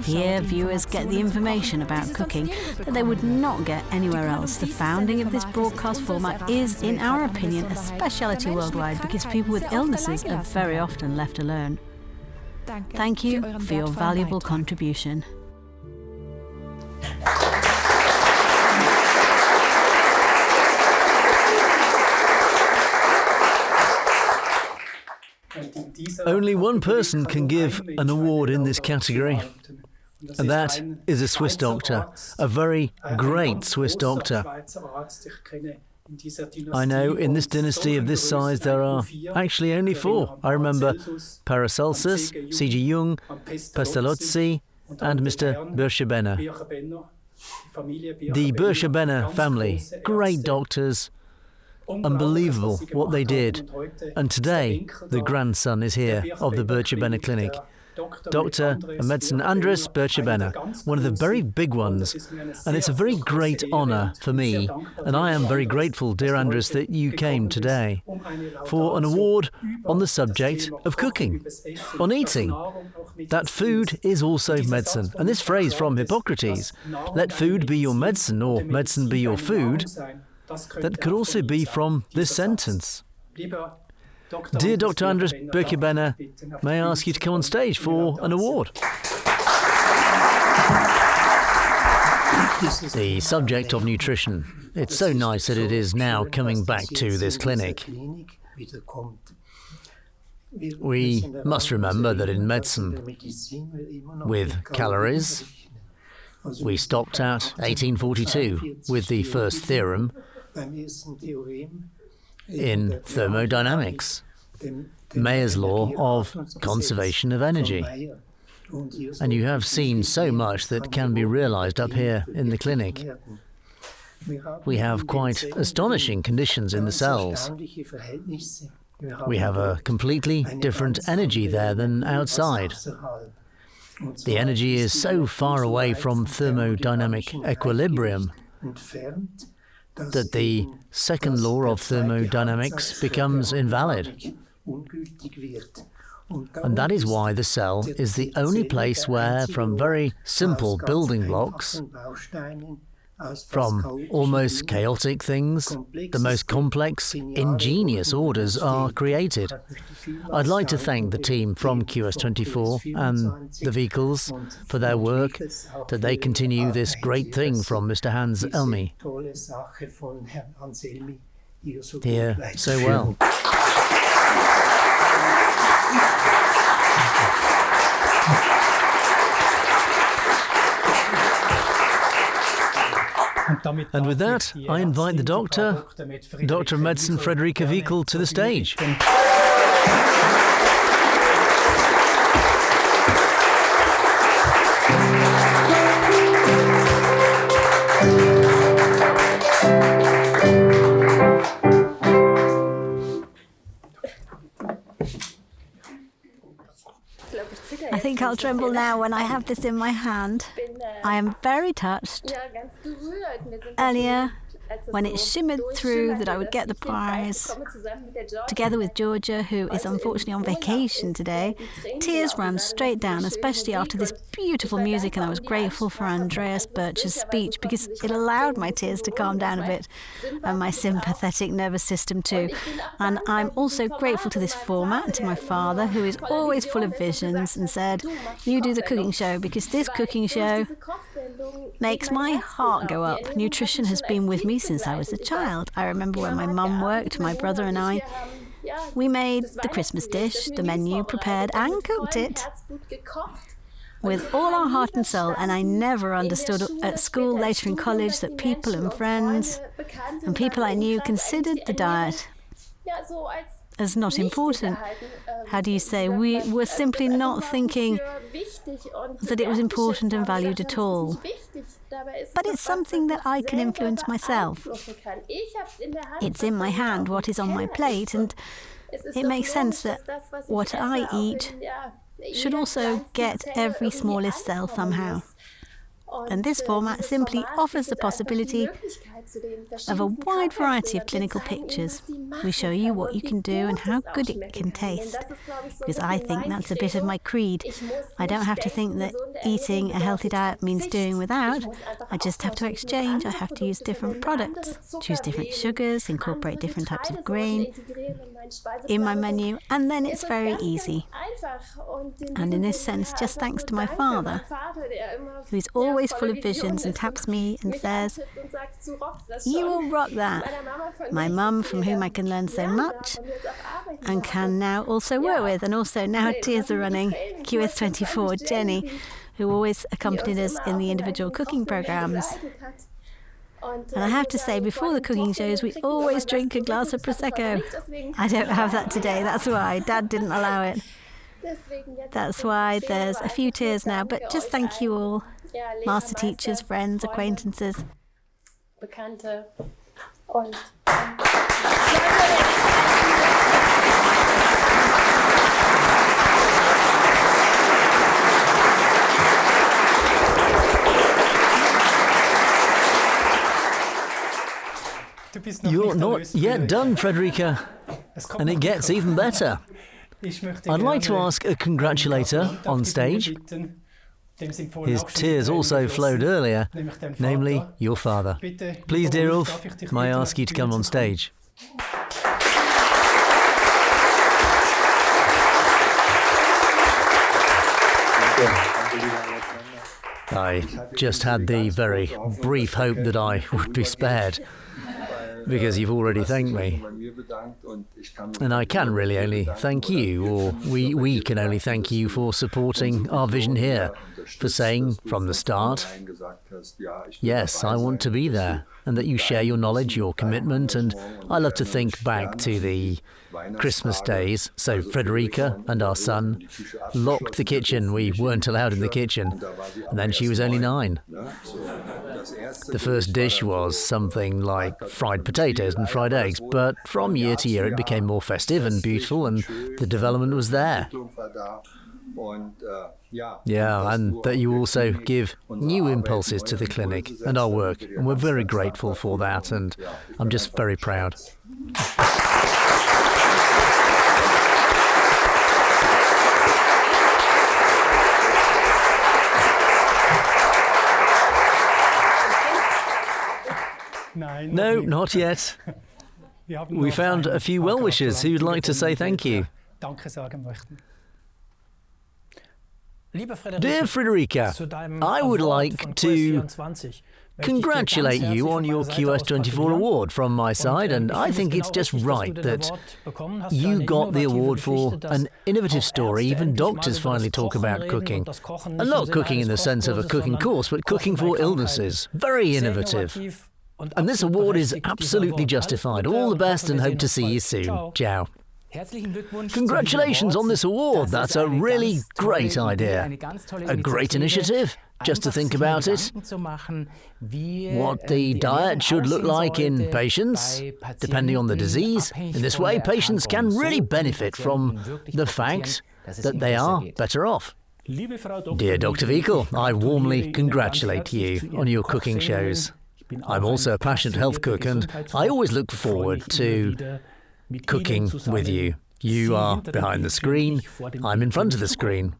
Here, viewers get the information about cooking that they would not get anywhere else. The founding of this broadcast format is, in our opinion, a speciality worldwide because people with illnesses are very often left alone. Thank you for your valuable contribution.
Only one person can give an award in this category, and that is a Swiss doctor, a very great Swiss doctor. I know in this dynasty of this size there are actually only 4. I remember Paracelsus, C.G. Jung, Pestalozzi, and Mr. Bircher. The Bircher family, great doctors, unbelievable what they did. And today, the grandson is here of the Bircher Clinic. Doctor of Medicine Andres Bircher, one of the very big ones. And it's a very great honour for me, and I am very grateful, dear Andres, that you came today for an award on the subject of cooking, on eating. That food is also medicine. And this phrase from Hippocrates, let food be your medicine or medicine be your food, that could also be from this sentence. Dear Dr. Andres Bircher, may I ask you to come on stage for an award? The subject of nutrition. It's so nice that it is now coming back to this clinic. We must remember that in medicine, with calories, we stopped at 1842 with the first theorem in thermodynamics, Mayer's law of conservation of energy. And you have seen so much that can be realized up here in the clinic. We have quite astonishing conditions in the cells. We have a completely different energy there than outside. The energy is so far away from thermodynamic equilibrium that the second law of thermodynamics becomes invalid. And that is why the cell is the only place where, from very simple building blocks, from almost chaotic things, the most complex, ingenious orders are created. I'd like to thank the team from QS24 and the vehicles for their work, that they continue this great thing from Mr. Hans Elmi here so well. And with that, I invite the Doctor of Medicine Friederike Wiechel, to the stage.
I think I'll tremble now when I have this in my hand. I am very touched. Earlier, when it shimmered through that I would get the prize, together with Georgia, who is unfortunately on vacation today, tears ran straight down, especially after this beautiful music, and I was grateful for Andreas Bircher's speech because it allowed my tears to calm down a bit, and my sympathetic nervous system too. And I'm also grateful to this format and to my father, who is always full of visions, and said, you do the cooking show, because this cooking show makes my heart go up. Nutrition has been with me since I was a child. I remember when my mum worked, my brother and I, we made the Christmas dish, the menu, prepared and cooked it with all our heart and soul, and I never understood at school, later in college, that people and friends and people I knew considered the diet as not important. How do you say? We were simply not thinking that it was important and valued at all. But it's something that I can influence myself. It's in my hand what is on my plate, and it makes sense that what I eat should also get every smallest cell somehow. And this format simply offers the possibility of a wide variety of clinical pictures. We show you what you can do and how good it can taste. Because I think that's a bit of my creed. I don't have to think that eating a healthy diet means doing without. I just have to exchange. I have to use different products, choose different sugars, incorporate different types of grain in my menu, and then it's very easy. And in this sense, just thanks to my father, who is always full of visions and taps me and says, "You will rock that." My mum, from whom I can learn so much and can now also work with, and also now tears are running, QS24 Jenny, who always accompanied us in the individual cooking programs. And I have to say, before the cooking shows, we always drink a glass of Prosecco. I don't have that today, that's why. Dad didn't allow it. That's why there's a few tears now, but just thank you all. Master teachers, friends, acquaintances.
Bekannte und
You're not yet done, Frederica, and it gets even better. I'd like to ask a congratulator on stage. His tears also flowed earlier, namely your father. Please, dear Ulf, may I ask you to come on stage? I just had the very brief hope that I would be spared, because you've already thanked me. And I can really only thank you, or we can only thank you for supporting our vision here, for saying from the start, yes, I want to be there, and that you share your knowledge, your commitment. And I love to think back to the Christmas days. So Frederica and our son locked the kitchen. We weren't allowed in the kitchen. And then she was only 9. The first dish was something like fried potatoes and fried eggs, but from year to year it became more festive and beautiful, and the development was there. Yeah, and that you also give new impulses to the clinic and our work, and we're very grateful for that, and I'm just very proud. No, not yet. We found a few well-wishers who'd like to say thank you. Dear Frederica, I would like to congratulate you on your QS24 award from my side, and I think it's just right that you got the award for an innovative story. Even doctors finally talk about cooking. And not cooking in the sense of a cooking course, but cooking for illnesses. Very innovative. And this award is absolutely justified. All the best, and hope to see you soon. Ciao. Congratulations on this award. That's a really great idea. A great initiative, just to think about it. What the diet should look like in patients, depending on the disease. In this way, patients can really benefit from the fact that they are better off. Dear Dr. Wiechel, I warmly congratulate you on your cooking shows. I'm also a passionate health cook, and I always look forward to cooking with you. You are behind the screen, I'm in front of the screen.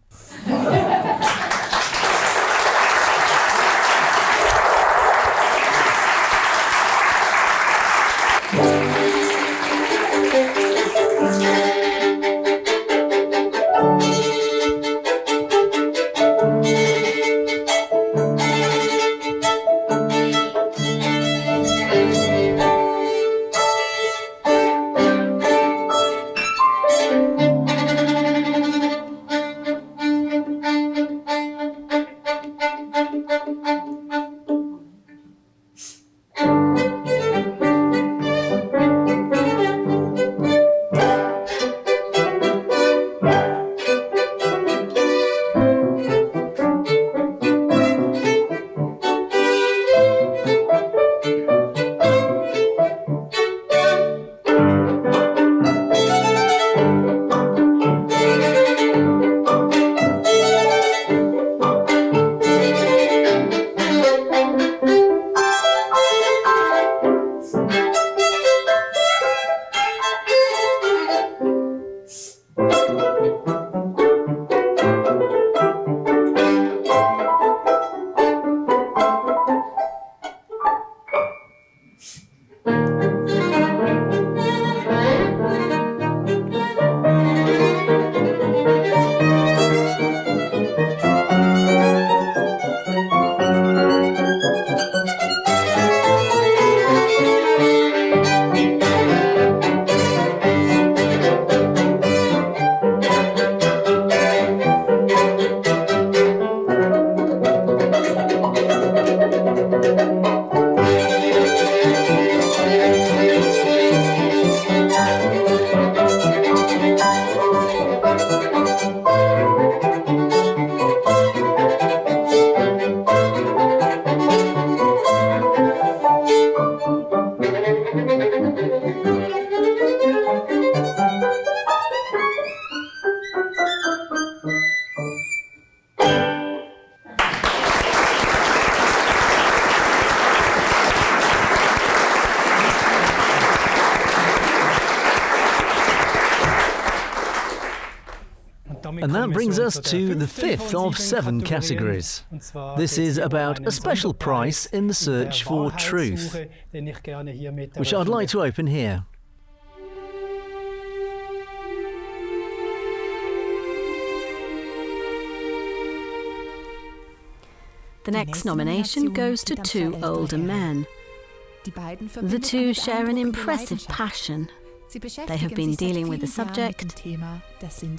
And that brings us to the fifth of 7 categories. This is about a special prize in the search for truth, which I'd like to open here.
The next nomination goes to 2 older men. The 2 share an impressive passion. They have been dealing with the subject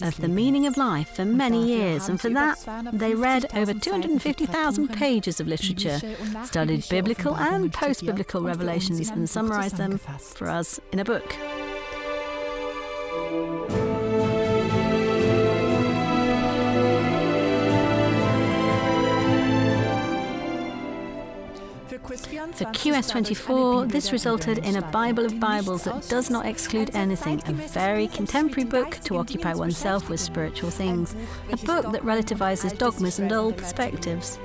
of the meaning of life for many years, and for that they read over 250,000 pages of literature, studied biblical and post-biblical revelations and summarized them for us in a book. For QS24, this resulted in a Bible of Bibles that does not exclude anything, a very contemporary book to occupy oneself with spiritual things, a book that relativizes dogmas and old perspectives,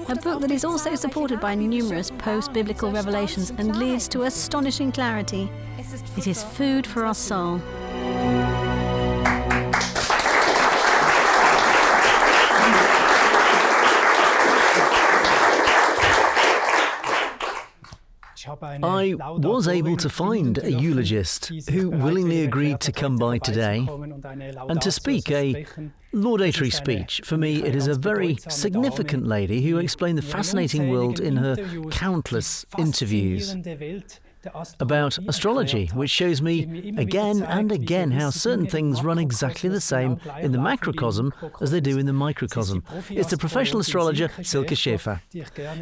a book that is also supported by numerous post-biblical revelations and leads to astonishing clarity. It is food for our soul.
I was able to find a eulogist who willingly agreed to come by today and to speak a laudatory speech. For me, it is a very significant lady who explained the fascinating world in her countless interviews about astrology, which shows me again and again how certain things run exactly the same in the macrocosm as they do in the microcosm. It's the professional astrologer Silke Schäfer,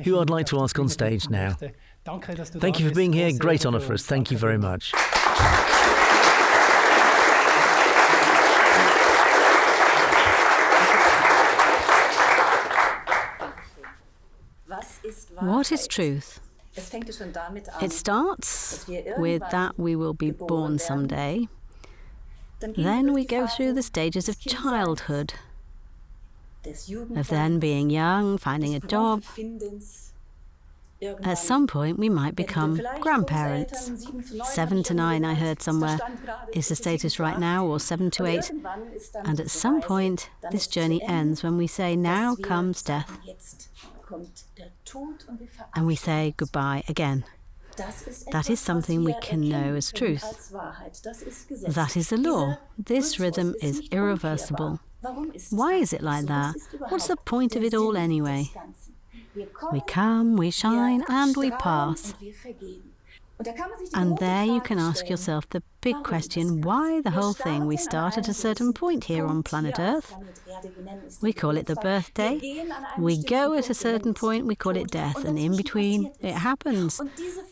who I'd like to ask on stage now. Thank you for being here. Great honour for us. Thank you very much.
What is truth? It starts with that we will be born someday. Then we go through the stages of childhood, of then being young, finding a job. At some point, we might become grandparents. 7 to 9, I heard somewhere, is the status right now, or 7 to 8. And at some point, this journey ends when we say, now comes death. And we say goodbye again. That is something we can know as truth. That is the law. This rhythm is irreversible. Why is it like that? What's the point of it all anyway? We come, we shine, and we pass. And there you can ask yourself the big question, why the whole thing? We start at a certain point here on planet Earth. We call it the birthday. We go at a certain point, we call it death. And in between, it happens.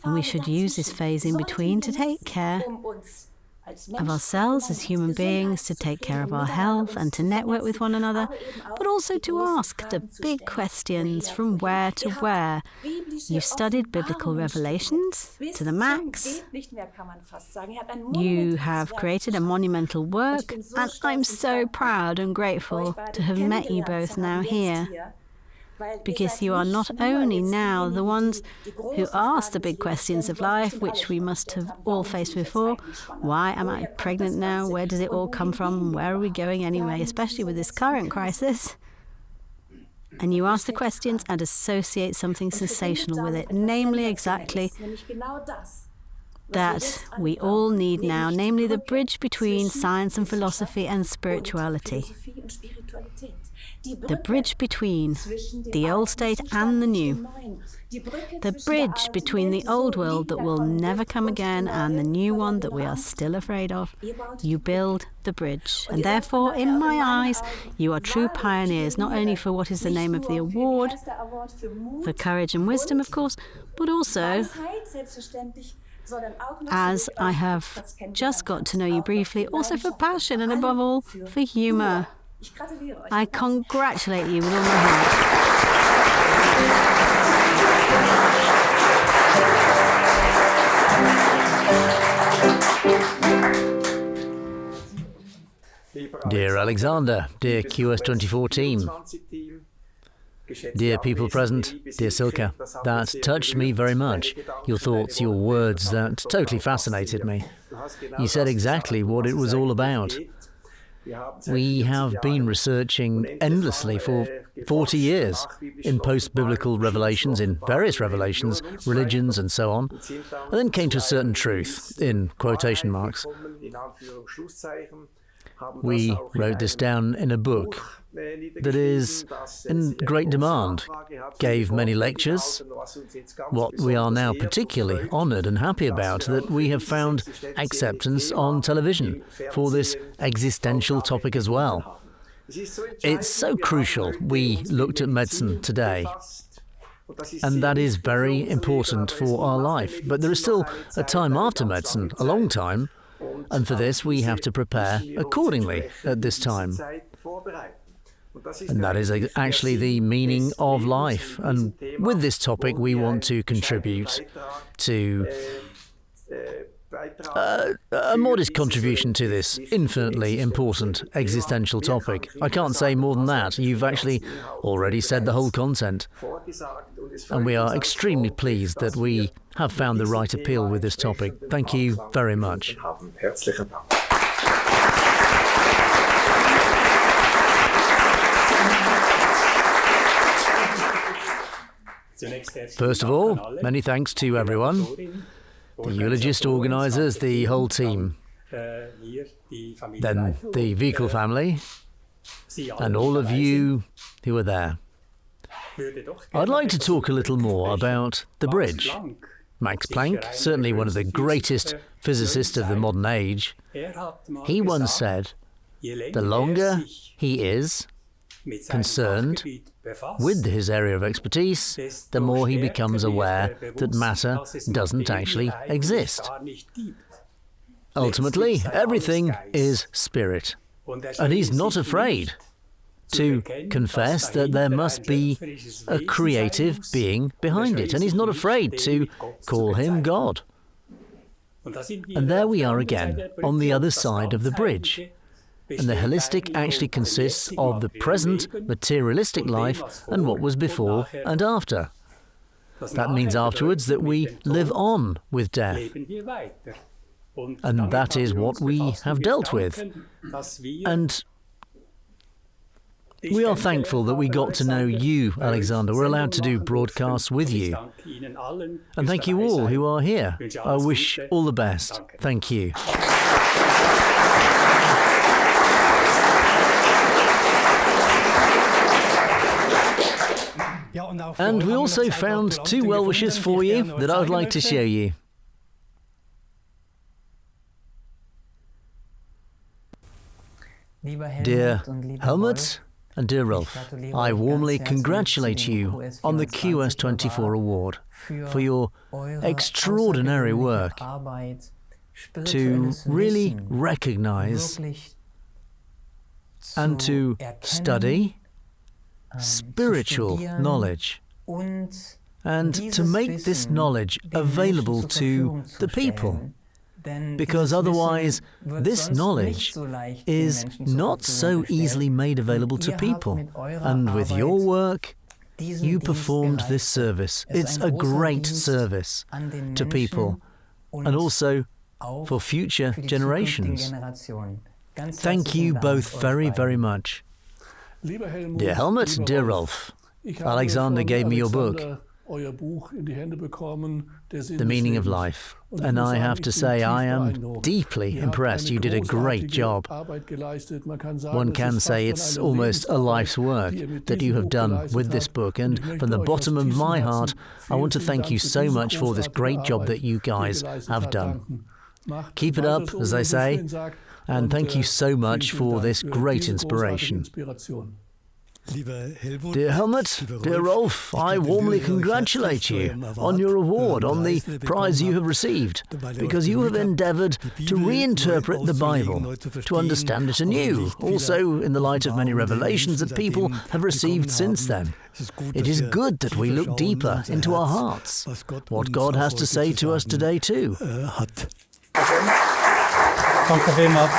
And we should use this phase in between to take care of ourselves as human beings, to take care of our health and to network with one another, but also to ask the big questions from where to where. You've studied biblical revelations to the max. You have created a monumental work, and I'm so proud and grateful to have met you both now here. Because you are not only now the ones who ask the big questions of life, which we must have all faced before. Why am I pregnant now? Where does it all come from? Where are we going anyway, especially with this current crisis? And you ask the questions and associate something sensational with it, namely exactly that we all need now, namely the bridge between science and philosophy and spirituality. The bridge between the old state and the new. The bridge between the old world that will never come again and the new one that we are still afraid of. You build the bridge. And therefore, in my eyes, you are true pioneers, not only for what is the name of the award, for courage and wisdom, of course, but also, as I have just got to know you briefly, also for passion and above all, for humour. I congratulate you with all my heart.
Dear Alexander, dear QS24 team, dear people present, dear Silke, that touched me very much. Your thoughts, your words, that totally fascinated me. You said exactly what it was all about. We have been researching endlessly for 40 years in post-biblical revelations, in various revelations, religions and so on, and then came to a certain truth, in quotation marks. We wrote this down in a book that is in great demand, gave many lectures. What we are now particularly honoured and happy about, that we have found acceptance on television for this existential topic as well. It's so crucial we looked at medicine today, and that is very important for our life. But there is still a time after medicine, a long time, and for this we have to prepare accordingly at this time. And that is actually the meaning of life. And with this topic we want to contribute to a modest contribution to this infinitely important existential topic. I can't say more than that. You've actually already said the whole content. And we are extremely pleased that we have found the right appeal with this topic. Thank you very much. First of all, many thanks to everyone, the eulogist organisers, the whole team, then the Wiechel family, and all of you who were there. I'd like to talk a little more about the bridge. Max Planck, certainly one of the greatest physicists of the modern age, he once said, the longer he is concerned with his area of expertise, the more he becomes aware that matter doesn't actually exist. Ultimately, everything is spirit, and he's not afraid to confess that there must be a creative being behind it, and he's not afraid to call him God. And there we are again, on the other side of the bridge. And the holistic actually consists of the present materialistic life and what was before and after. That means afterwards that we live on with death. And that is what we have dealt with. And we are thankful that we got to know you, Alexander. We're allowed to do broadcasts with you. And thank you all who are here. I wish all the best. Thank you. And we also found two well-wishers for you that I would like to show you. Dear Helmut and dear Rolf, I warmly congratulate you on the QS24 Award for your extraordinary work to really recognize and to study spiritual knowledge and to make this knowledge available to the people, because otherwise this knowledge is not so easily made available to people. And with your work you performed this service. It's a great service to people and also for future generations. Thank you both very, very much. Dear Helmut, dear Rolf, Alexander gave me your book, The Meaning of Life, and I have to say I am deeply impressed. You did a great job. One can say it's almost a life's work that you have done with this book, and from the bottom of my heart, I want to thank you so much for this great job that you guys have done. Keep it up, as they say. And thank you so much for this great inspiration. Dear Helmut, dear Rolf, I warmly congratulate you on your award, on the prize you have received, because you have endeavoured to reinterpret the Bible, to understand it anew, also in the light of many revelations that people have received since then. It is good that we look deeper into our hearts, what God has to say to us today too.
Danke vielmals.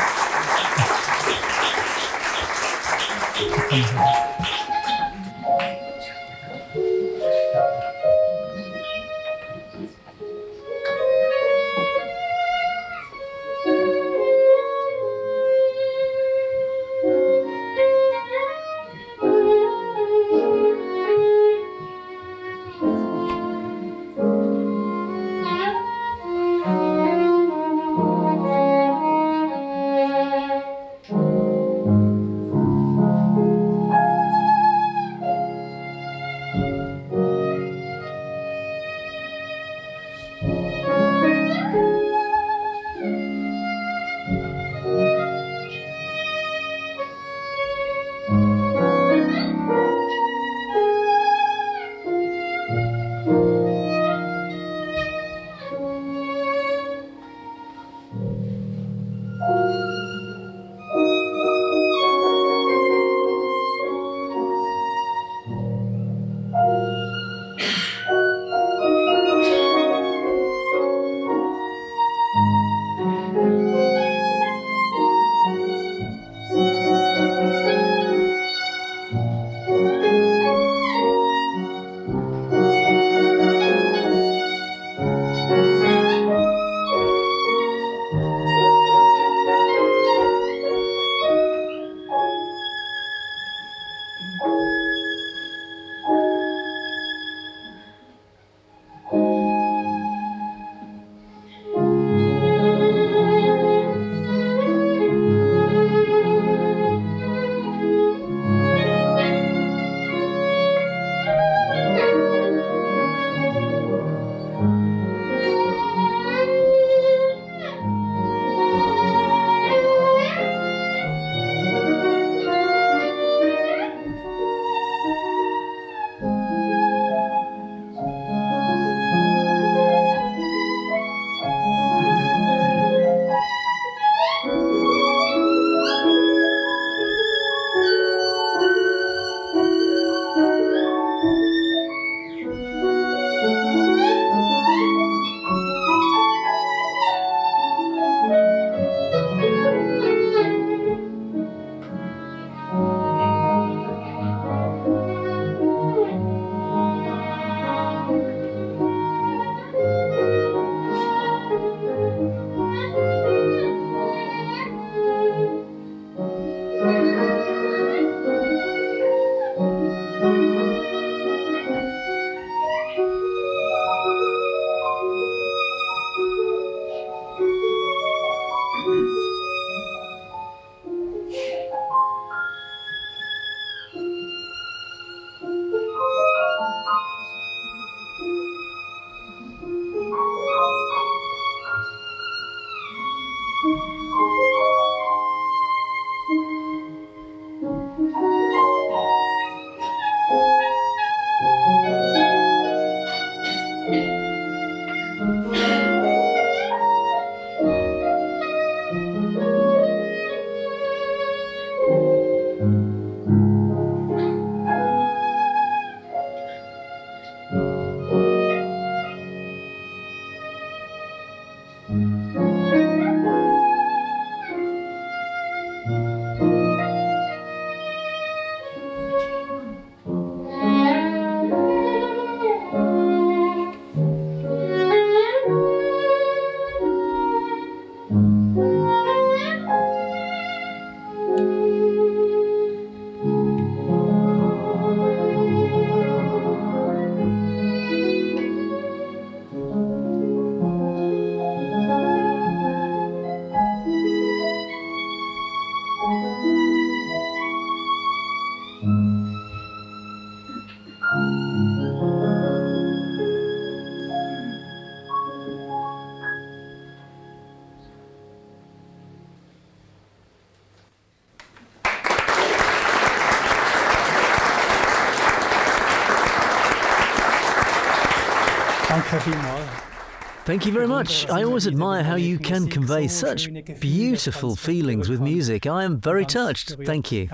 Thank you very much. I always admire how you can convey such beautiful feelings with music. I am very touched. Thank you.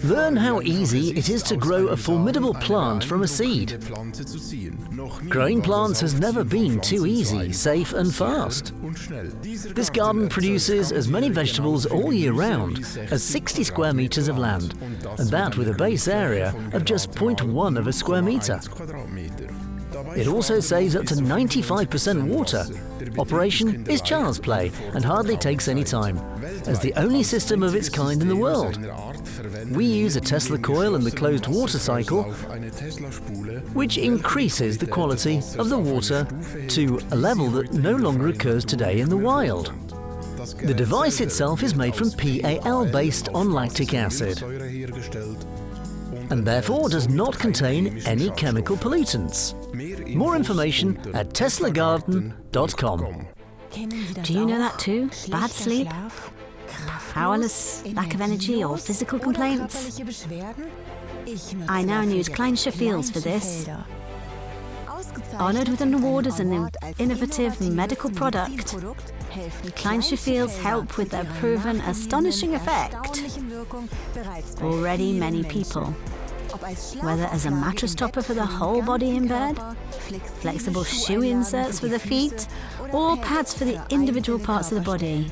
Learn how easy it is to grow a formidable plant from a seed. Growing plants has never been too easy, safe and fast. This garden produces as many vegetables all year round as 60 square meters of land, and that with a base area of just 0.1 of a square meter. It also saves up to 95% water. Operation is child's play and hardly takes any time, as the only system of its kind in the world. We use a Tesla coil in the closed water cycle, which increases the quality of the water to a level that no longer occurs today in the wild. The device itself is made from PAL based on lactic acid, and therefore does not contain any chemical pollutants. More information at teslagarden.com.
Do you know that too? Bad sleep? Powerless, lack of energy or physical complaints? I now use Kleinsche Fields for this. Honoured with an award as an innovative medical product, Kleinsche Fields help with their proven astonishing effect. Already many people, whether as a mattress topper for the whole body in bed, flexible shoe inserts for the feet, or pads for the individual parts of the body.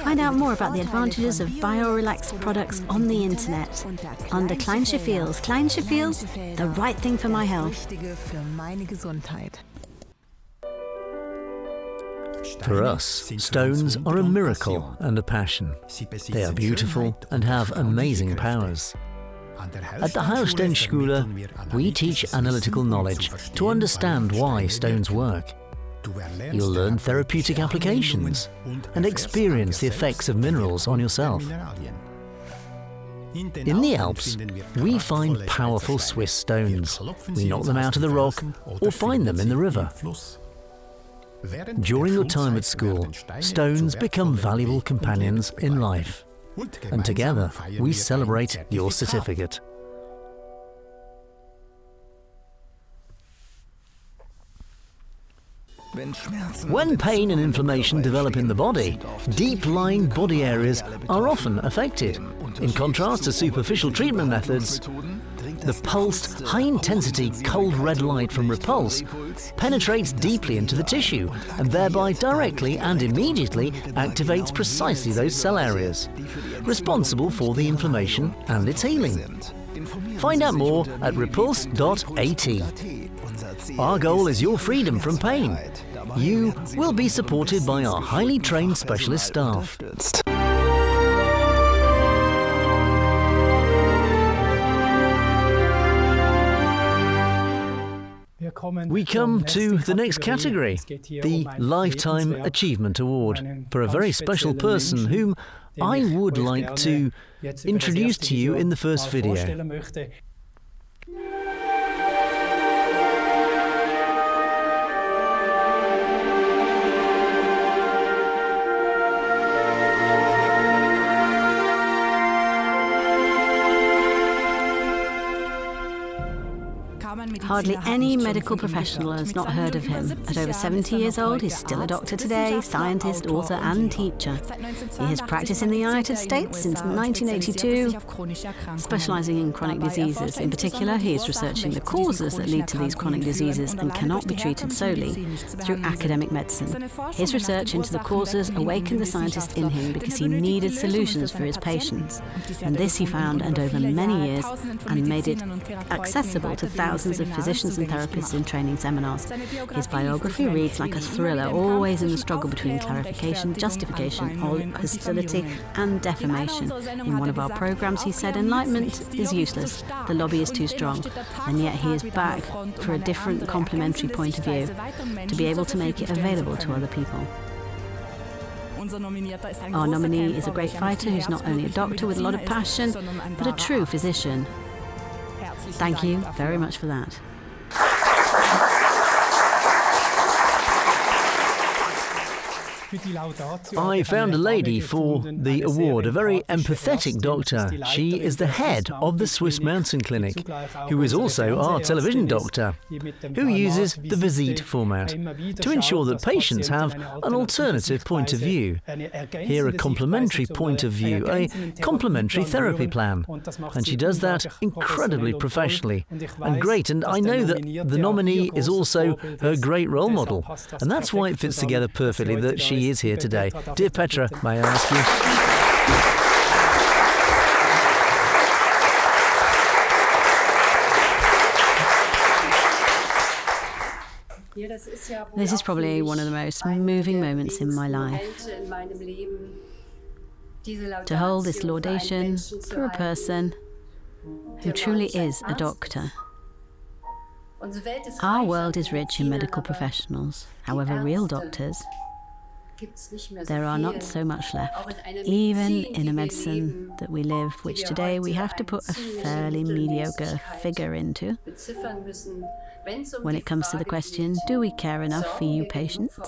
Find out more about the advantages of BioRelax products on the internet under Kleinsche Fields. Kleinsche Fields, the right thing for my health.
For us, stones are a miracle and a passion. They are beautiful and have amazing powers. At the Heilsteinschule, we teach analytical knowledge to understand why stones work. You'll learn therapeutic applications and experience the effects of minerals on yourself. In the Alps, we find powerful Swiss stones. We knock them out of the rock or find them in the river. During your time at school, stones become valuable companions in life. And together, we celebrate your certificate. When pain and inflammation develop in the body, deep-lying body areas are often affected. In contrast to superficial treatment methods, the pulsed, high-intensity cold red light from Repulse penetrates deeply into the tissue and thereby directly and immediately activates precisely those cell areas, responsible for the inflammation and its healing. Find out more at repulse.at. Our goal is your freedom from pain. You will be supported by our highly trained specialist staff. We come to the next category, the Lifetime Achievement Award, for a very special person whom I would like to introduce to you in the first video.
Hardly any medical professional has not heard of him. At over 70 years old, he's still a doctor today, scientist, author and teacher. He has practiced in the United States since 1982, specialising in chronic diseases. In particular, he is researching the causes that lead to these chronic diseases and cannot be treated solely through academic medicine. His research into the causes awakened the scientist in him because he needed solutions for his patients. And this he found, and over many years, and made it accessible to thousands of physicians and therapists in training seminars. His biography reads like a thriller, always in the struggle between clarification, justification, hostility and defamation. In one of our programs he said enlightenment is useless, the lobby is too strong, and yet he is back for a different complementary point of view, to be able to make it available to other people. Our nominee is a great fighter who's not only a doctor with a lot of passion, but a true physician. Thank you very much for that.
I found a lady for the award, a very empathetic doctor. She is the head of the Swiss Mountain Clinic, who is also our television doctor, who uses the Visite format to ensure that patients have an alternative point of view. Here, a complementary point of view, a complementary therapy plan. And she does that incredibly professionally and great. And I know that the nominee is also her great role model. And that's why it fits together perfectly that she is here today. Dear Petra, may I ask
you? This is probably one of the most moving moments in my life. To hold this laudation for a person who truly is a doctor. Our world is rich in medical professionals, however, real doctors, there are not so much left. Even in a medicine that we live, which today we have to put a fairly mediocre figure into, when it comes to the question, do we care enough for you patients?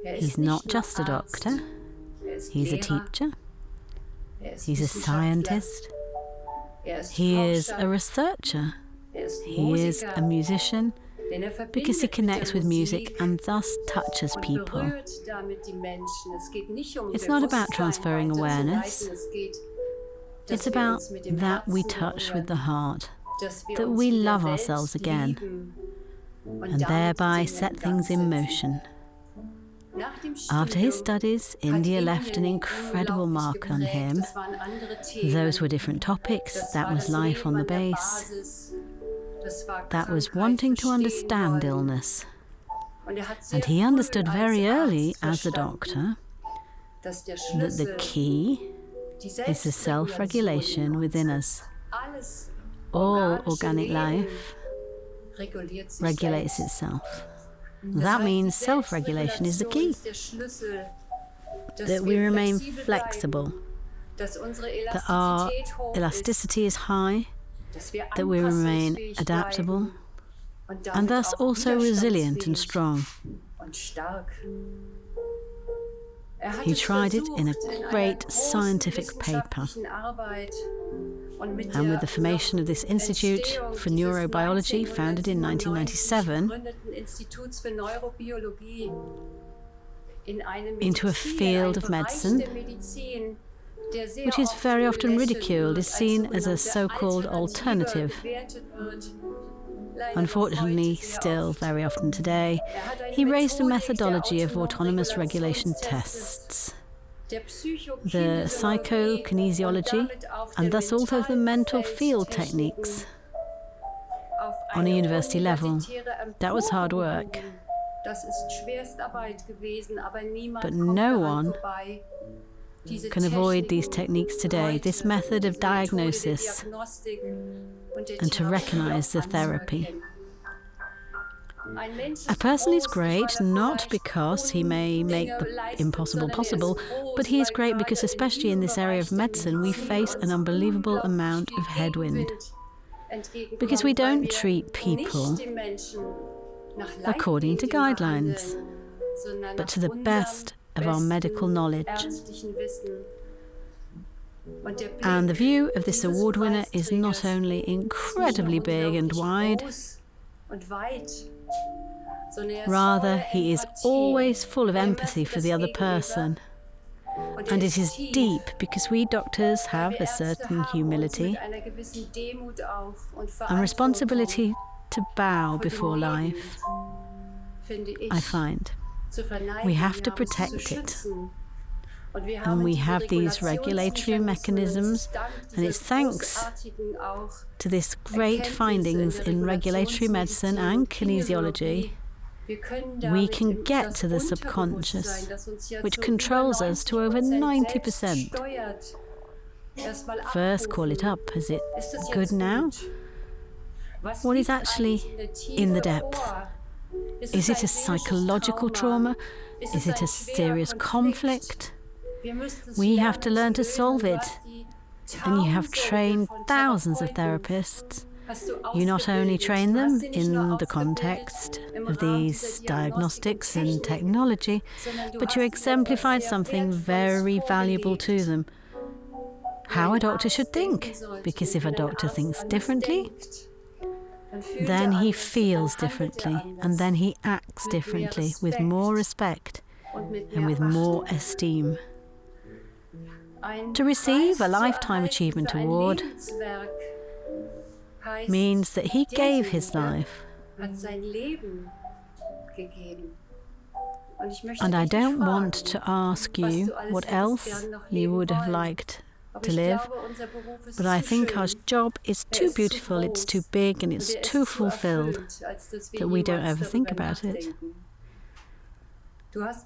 He's not just a doctor, he's a teacher, he's a scientist, he is a researcher, he is a musician, because he connects with music and thus touches people. It's not about transferring awareness, it's about that we touch with the heart, that we love ourselves again, and thereby set things in motion. After his studies, India left an incredible mark on him. Those were different topics. That was life on the base. That was wanting to understand illness. And he understood very early as a doctor that the key is the self-regulation within us. All organic life regulates itself. That means self-regulation is the key. That we remain flexible, that our elasticity is high, that we remain adaptable, and thus also resilient and strong. He tried it in a great scientific paper. And with the formation of this Institute for Neurobiology, founded in 1997, into a field of medicine, which is very often ridiculed, is seen as a so-called alternative. Unfortunately, still very often today, he raised a methodology of autonomous regulation tests, the psychokinesiology, and thus also the mental field techniques on a university level. That was hard work. But no one can avoid these techniques today, this method of diagnosis, and to recognize the therapy. A person is great not because he may make the impossible possible, but he is great because, especially in this area of medicine, we face an unbelievable amount of headwind. Because we don't treat people according to guidelines, but to the best of our medical knowledge. And the view of this award winner is not only incredibly big and wide, rather he is always full of empathy for the other person. And it is deep because we doctors have a certain humility and responsibility to bow before life, I find. We have to protect it. And we have these regulatory mechanisms, and it's thanks to this great findings in regulatory medicine and kinesiology we can get to the subconscious, which controls us to over 90%. First, call it up. Is it good now? What is actually in the depth? Is it a psychological trauma? Is it a serious conflict? We have to learn to solve it. And you have trained thousands of therapists You not only train them in the context of these diagnostics and technology, but you exemplified something very valuable to them. How a doctor should think, because if a doctor thinks differently, then he feels differently, and then he acts differently, with more respect and with more esteem. To receive a Lifetime Achievement Award means that he gave his life. And I don't want to ask you what else you would have liked to live, but I think our job is too beautiful, it's too big, and it's too fulfilled that we don't ever think about it.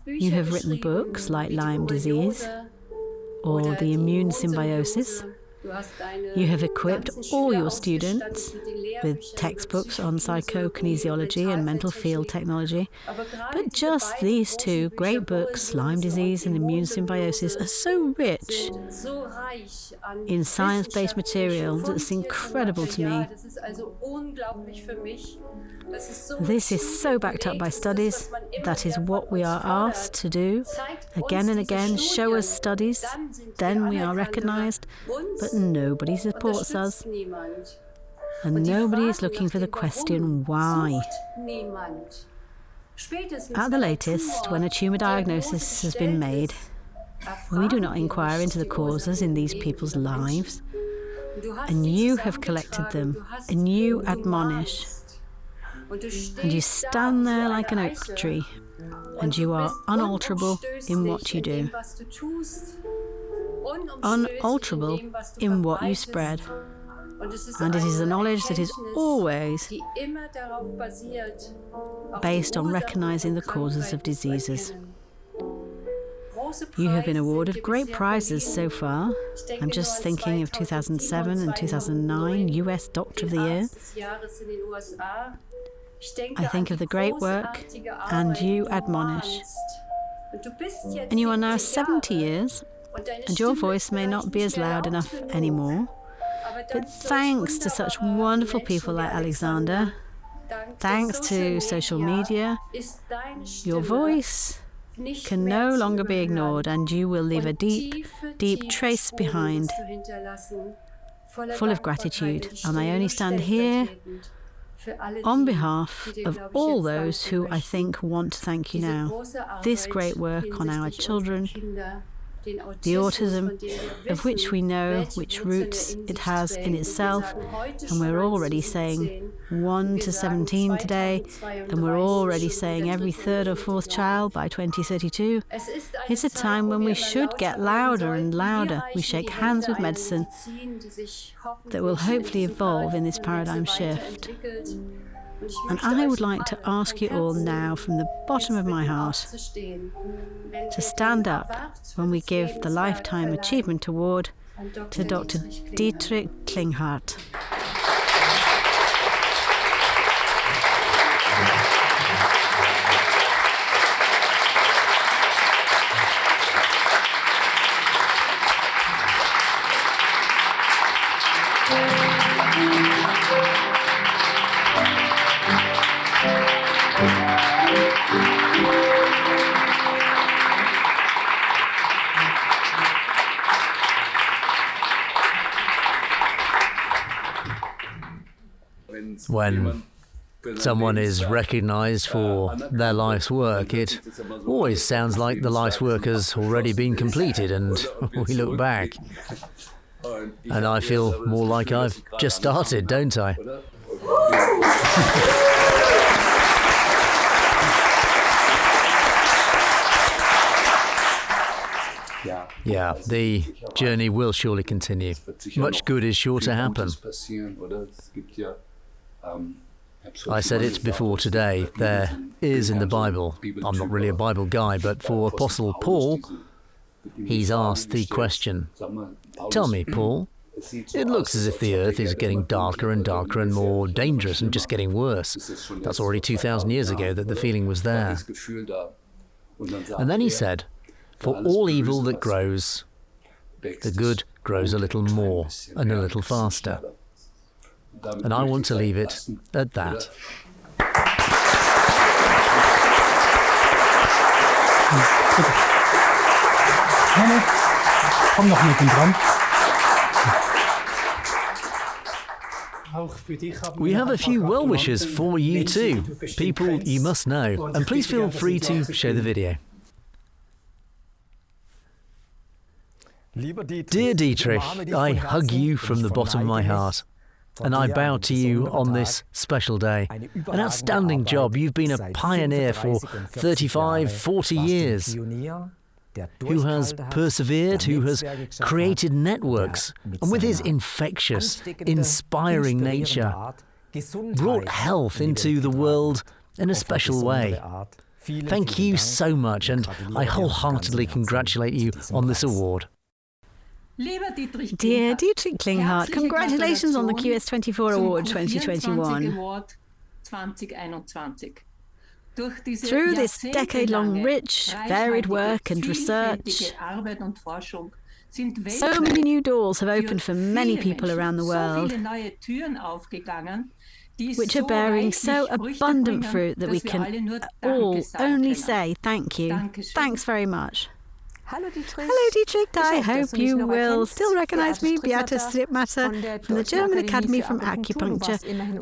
You have written books like Lyme disease or the immune symbiosis. You have equipped all your students with textbooks on psychokinesiology and mental field technology. But just these two great books, Lyme disease and immune symbiosis, are so rich in science-based material that it's incredible to me. This is so backed up by studies. That is what we are asked to do again and again. Show us studies, then we are recognized, but nobody supports us. And nobody is looking for the question why. At the latest, when a tumour diagnosis has been made, we do not inquire into the causes in these people's lives. And you have collected them, and you admonish. And you stand there like an oak tree, and you are unalterable in what you do. Unalterable in what you spread. And it is a knowledge that is always based on recognizing the causes of diseases. You have been awarded great prizes so far. I'm just thinking of 2007 and 2009 US Doctor of the Year. I think of the great work, and you admonish. And you are now 70 years, and your voice may not be as loud enough anymore. But thanks to such wonderful people like Alexander, thanks to social media, your voice can no longer be ignored, and you will leave a deep, deep trace behind, full of gratitude. And I only stand here on behalf of all those who I think want to thank you now. This great work on our children, the autism, of which we know which roots it has in itself, and we're already saying 1 to 17 today, and we're already saying every third or fourth child by 2032. It's a time when we should get louder and louder. We shake hands with medicine that will hopefully evolve in this paradigm shift. And I would like to ask you all now, from the bottom of my heart, to stand up when we give the Lifetime Achievement Award to Dr. Dietrich Klinghardt.
When someone is recognized for their life's work, it always sounds like the life's work has already been completed, and we look back. And I feel more like I've just started, don't I? Yeah, the journey will surely continue. Much good is sure to happen. I said it before today, there is in the Bible, I'm not really a Bible guy, but for Apostle Paul, he's asked the question, tell me, Paul, it looks as if the earth is getting darker and darker and more dangerous and just getting worse. That's already 2,000 years ago that the feeling was there. And then he said, for all evil that grows, the good grows a little more and a little faster. And I want to leave it at that.
Komm noch mit dran.
We have a few well wishes for you too, people you must know, and please feel free to share the video. Dear Dietrich, I hug you from the bottom of my heart, and I bow to you on this special day. An outstanding job. You've been a pioneer for 35, 40 years, who has persevered, who has created networks, and with his infectious, inspiring nature, brought health into the world in a special way. Thank you so much, and I wholeheartedly congratulate you on this award.
Dear Dietrich Klinghardt, congratulations on the QS24 Award 2021. Through this decade-long rich, varied work and research, so many new doors have opened for many people around the world, which are bearing so abundant fruit that we can all only say thank you. Thanks very much.
Hello
Dietrich, I hope you will still recognize me, Beate Strittmatter, from the German Academy from Acupuncture.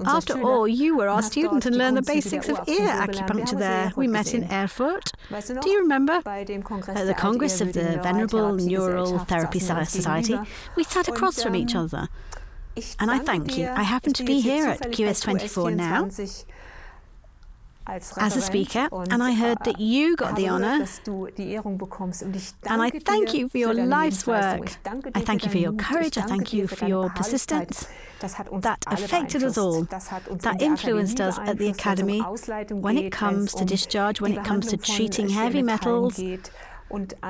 After all, you were our student and learned the basics of ear acupuncture there. We met in Erfurt. Do you remember? At the Congress of the Venerable Neural Therapy Society, we sat across from each other. And I thank you. I happen to be here at QS24 now as a speaker, and I heard that you got the honour, and I thank you for your life's work. I thank you for your courage, I thank you for your persistence. That affected us all. That influenced us at the Academy when it comes to discharge, when it comes to treating heavy metals,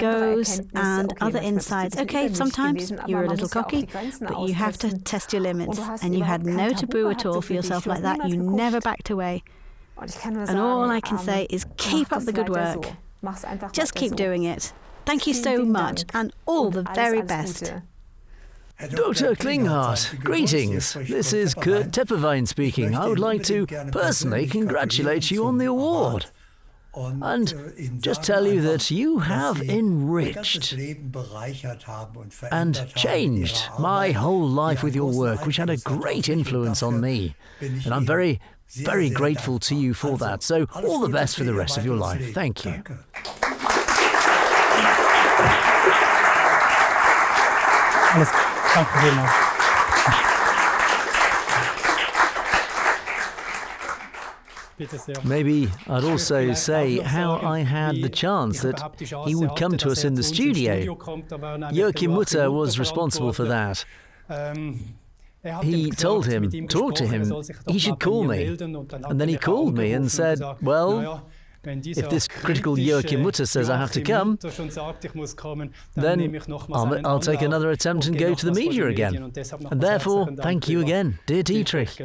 goes and other insights. Okay, sometimes you're a little cocky, but you have to test your limits, and you had no taboo at all for yourself like that. You never backed away. And all I can say is keep up the good work. Just keep doing it. Thank you so much, and all the very best.
Dr. Klinghardt, greetings. This is Kurt Tepperwein speaking. I would like to personally congratulate you on the award. And just tell you that you have enriched and changed my whole life with your work, which had a great influence on me. And I'm very, very grateful to you for that. So all the best for the rest of your life. Thank you.
Alles, danke vielmals.
Maybe I'd also say how I had the chance that he would come to us in the studio. Joachim Mutter was responsible for that. He told him, talk to him, he should call me. And then he called me and said, well, if this critical Joachim Mutter says I have to come, then I'll take another attempt and go to the media again. And therefore, thank you again, dear Dietrich.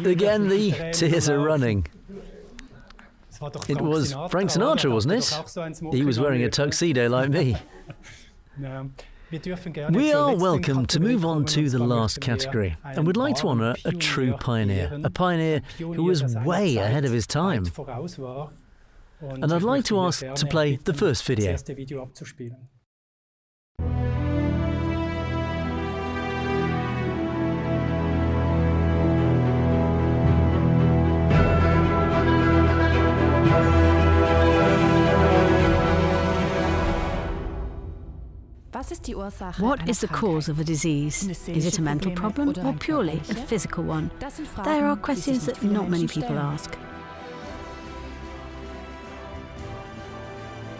Again, the tears are running. It was Frank Sinatra, wasn't it? He was wearing a tuxedo like me. We are welcome to move on to the last category, and we'd like to honour a true pioneer, a pioneer who was way ahead of his time. And I'd like to ask to play the first video.
What is the cause of a disease? Is it a mental problem or purely a physical one? There are questions that not many people ask.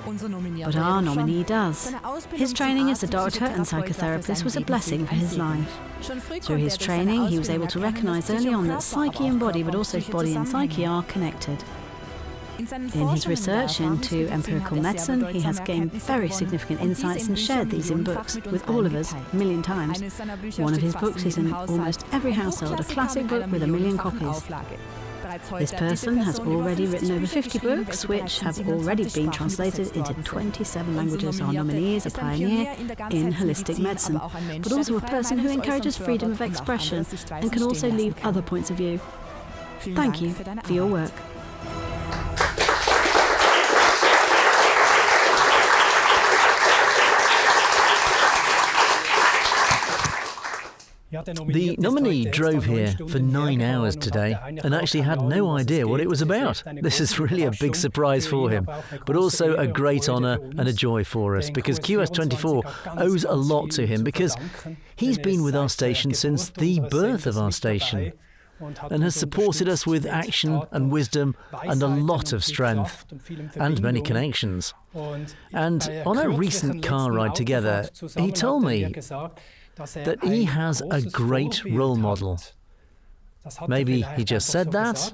But our nominee does. His training as a doctor and psychotherapist was a blessing for his life. Through his training, he was able to recognise early on that psyche and body, but also body and psyche, are connected. In his research into empirical medicine, he has gained very significant insights and shared these in books with all of us a million times. One of his books is in almost every household, a classic book with 1 million copies. This person has already written over 50 books, which have already been translated into 27 languages. Our nominee is a pioneer in holistic medicine, but also a person who encourages freedom of expression and can also leave other points of view. Thank you for your work.
The nominee drove here for 9 hours today and actually had no idea what it was about. This is really a big surprise for him, but also a great honour and a joy for us, because QS24 owes a lot to him, because he's been with our station since the birth of our station and has supported us with action and wisdom and a lot of strength and many connections. And on a recent car ride together, he told me that he has a great role model. Maybe he just said that,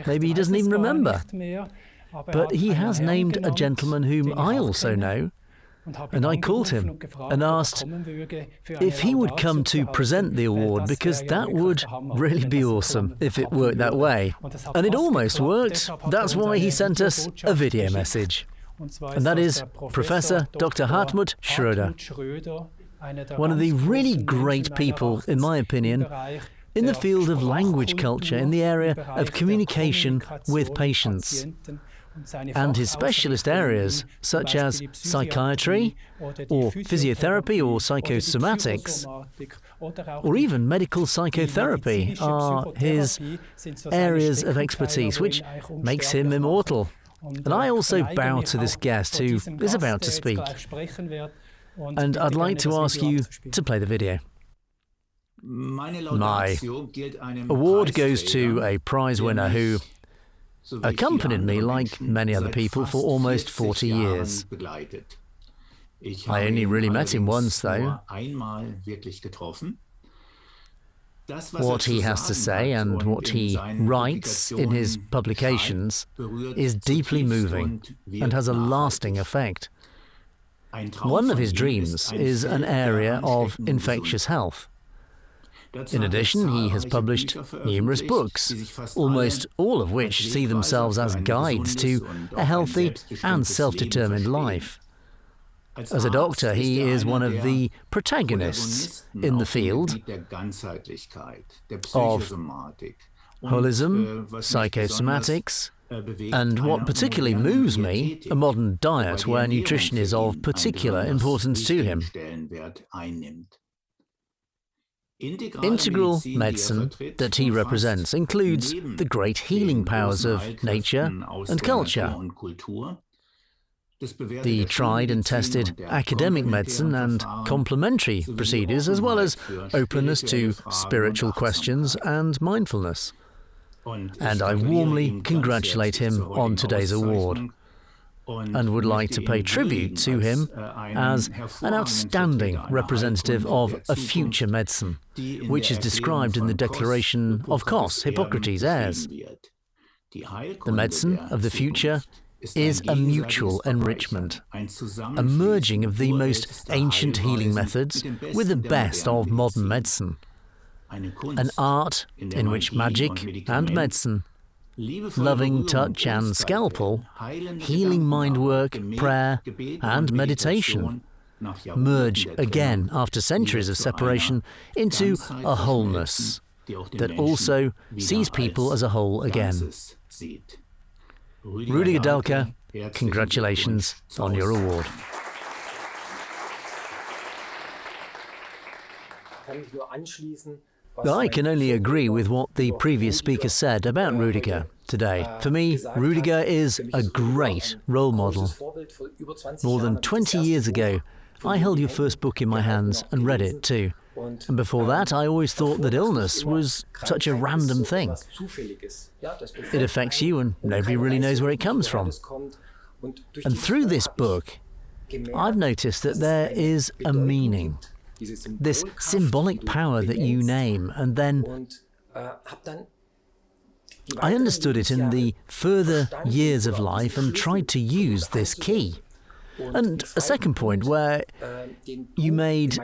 maybe he doesn't even remember. But he has named a gentleman whom I also know, and I called him and asked if he would come to present the award, because that would really be awesome if it worked that way. And it almost worked. That's why he sent us a video message. And that is Professor Dr. Hartmut Schröder, one of the really great people, in my opinion, in the field of language culture, in the area of communication with patients. And his specialist areas, such as psychiatry, or physiotherapy, or psychosomatics, or even medical psychotherapy, are his areas of expertise, which makes him immortal. And I also bow to this guest who is about to speak. And I'd like to ask you to play the video. My award goes to a prize winner who accompanied me, like many other people, for almost 40 years. I only really met him once, though. What he has to say and what he writes in his publications is deeply moving and has a lasting effect. One of his dreams is an area of infectious health. In addition, he has published numerous books, almost all of which see themselves as guides to a healthy and self-determined life. As a doctor, he is one of the protagonists in the field of holism, psychosomatics, and what particularly moves me, a modern diet where nutrition is of particular importance to him. Integral medicine that he represents includes the great healing powers of nature and culture, the tried and tested academic medicine and complementary procedures, as well as openness to spiritual questions and mindfulness. And I warmly congratulate him on today's award, and would like to pay tribute to him as an outstanding representative of a future medicine, which is described in the declaration of Kos, Hippocrates, as the medicine of the future is a mutual enrichment, a merging of the most ancient healing methods with the best of modern medicine, an art in which magic and medicine, loving touch and scalpel, healing mind work, prayer and meditation merge again after centuries of separation into a wholeness that also sees people as a whole again. Ruediger Dahlke, congratulations on your award. I can only agree with what the previous speaker said about Ruediger today. For me, Ruediger is a great role model. More than 20 years ago, I held your first book in my hands and read it too. And before that, I always thought that illness was such a random thing. It affects you and nobody really knows where it comes from. And through this book, I've noticed that there is a meaning, this symbolic power that you name, and then I understood it in the further years of life and tried to use this key. And a second point where you made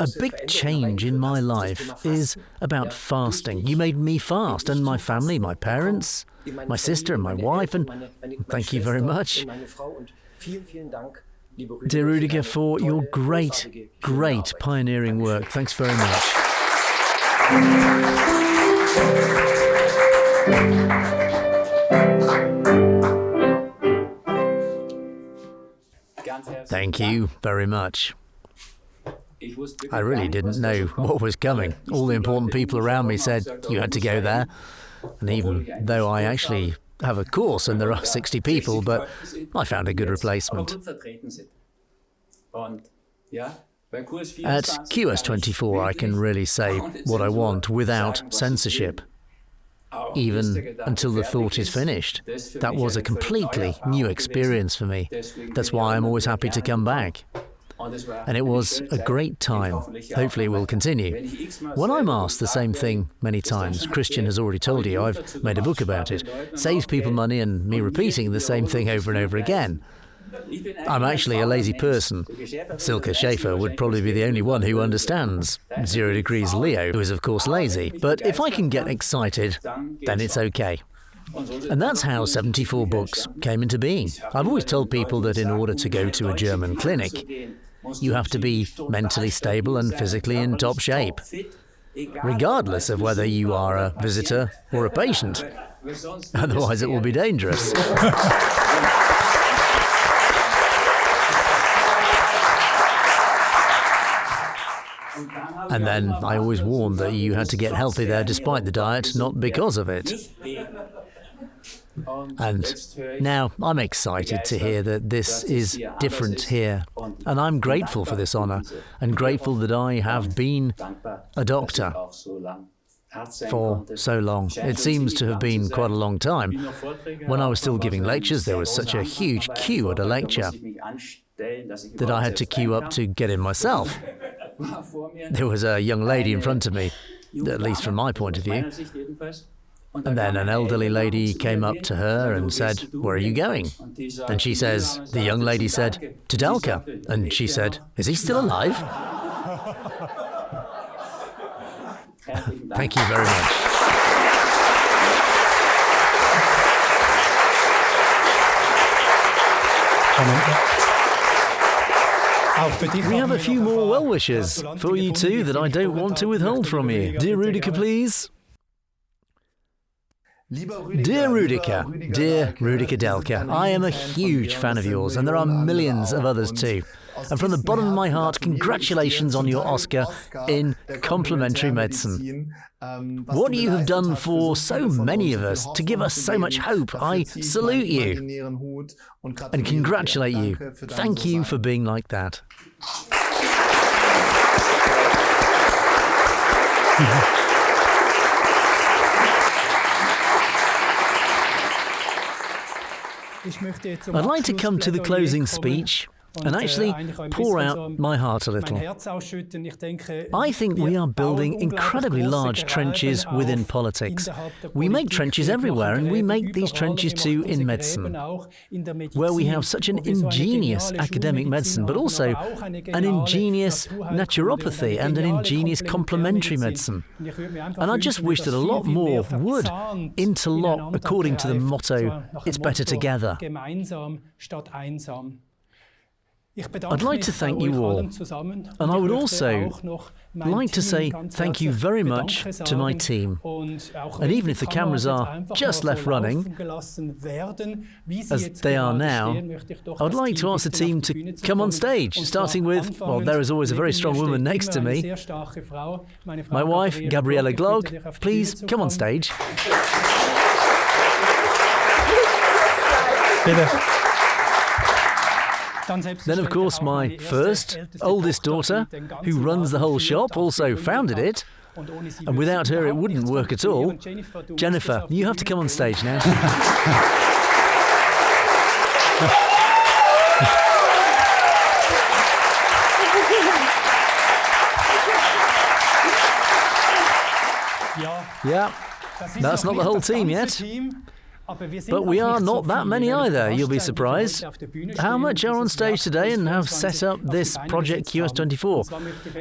a big change in my life is about fasting. You made me fast, and my family, my parents, my sister and my wife, and thank you very much, dear Ruediger, for your great, great pioneering work. Thanks very much. Thank you very much. I really didn't know what was coming. All the important people around me said you had to go there. And even though I actually have a course and there are 60 people, but I found a good replacement. At QS24, I can really say what I want without censorship, even until the thought is finished. That was a completely new experience for me. That's why I'm always happy to come back. And it was a great time. Hopefully it will continue. When I'm asked the same thing many times, Christian has already told you, I've made a book about it, saves people money and me repeating the same thing over and over again. I'm actually a lazy person. Silke Schäfer would probably be the only one who understands 0 degrees Leo, who is of course lazy. But if I can get excited, then it's okay. And that's how 74 books came into being. I've always told people that in order to go to a German clinic, you have to be mentally stable and physically in top shape, regardless of whether you are a visitor or a patient. Otherwise it will be dangerous. And then I always warned that you had to get healthy there despite the diet, not because of it. And now I'm excited to hear that this is different here. And I'm grateful for this honour and grateful that I have been a doctor for so long. It seems to have been quite a long time. When I was still giving lectures, there was such a huge queue at a lecture. that I had to queue up to get in myself. There was a young lady in front of me, at least from my point of view. And then an elderly lady came up to her and said, "Where are you going?" And she says, the young lady said, "To Dahlke." And she said, "Is he still alive?" Thank you very much. We have a few more well-wishers for you too that I don't want to withhold from you. Dear Ruediger, please. Dear Ruediger, dear Ruediger Dahlke, I am a huge fan of yours, and there are millions of others too. And from the bottom of my heart, congratulations on your Oscar in Complementary Medicine. What you have done for so many of us, to give us so much hope, I salute you and congratulate you. Thank you for being like that. I'd like to come to the closing speech and actually pour out my heart a little. I think we are building incredibly large trenches within politics. We make trenches everywhere, and we make these trenches too in medicine, where we have such an ingenious academic medicine, but also an ingenious naturopathy and an ingenious complementary medicine. And I just wish that a lot more would interlock according to the motto, "It's better together." I'd like to thank you all, and I would also like to say thank you very much to my team. And even if the cameras are just left running, as they are now, I would like to ask the team to come on stage, starting with, well, there is always a very strong woman next to me, my wife, Gabriele Glog. Please come on stage. Then, of course, my first, oldest daughter, who runs the whole shop, also founded it. And without her, it wouldn't work at all. Jennifer, you have to come on stage now. Yeah, that's not the whole team yet. But we are not that many either, you'll be surprised. How much are on stage today and have set up this project QS24?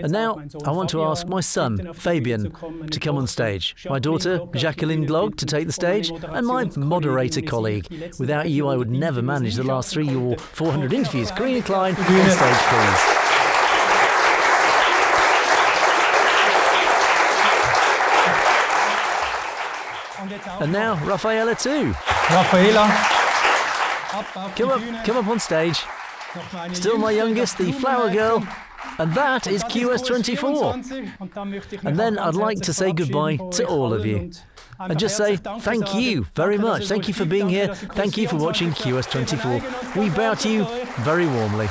And now I want to ask my son, Fabian, to come on stage, my daughter, Jacqueline Glog, to take the stage, and my moderator colleague. Without you, I would never manage the last 3 or 400 interviews. Karina Klein, on stage, please. And now, Raffaella too.
Raffaella.
Come up on stage. Still my youngest, the flower girl. And that is QS24. And then I'd like to say goodbye to all of you. And just say thank you very much. Thank you for being here. Thank you for watching QS24. We bow to you very warmly.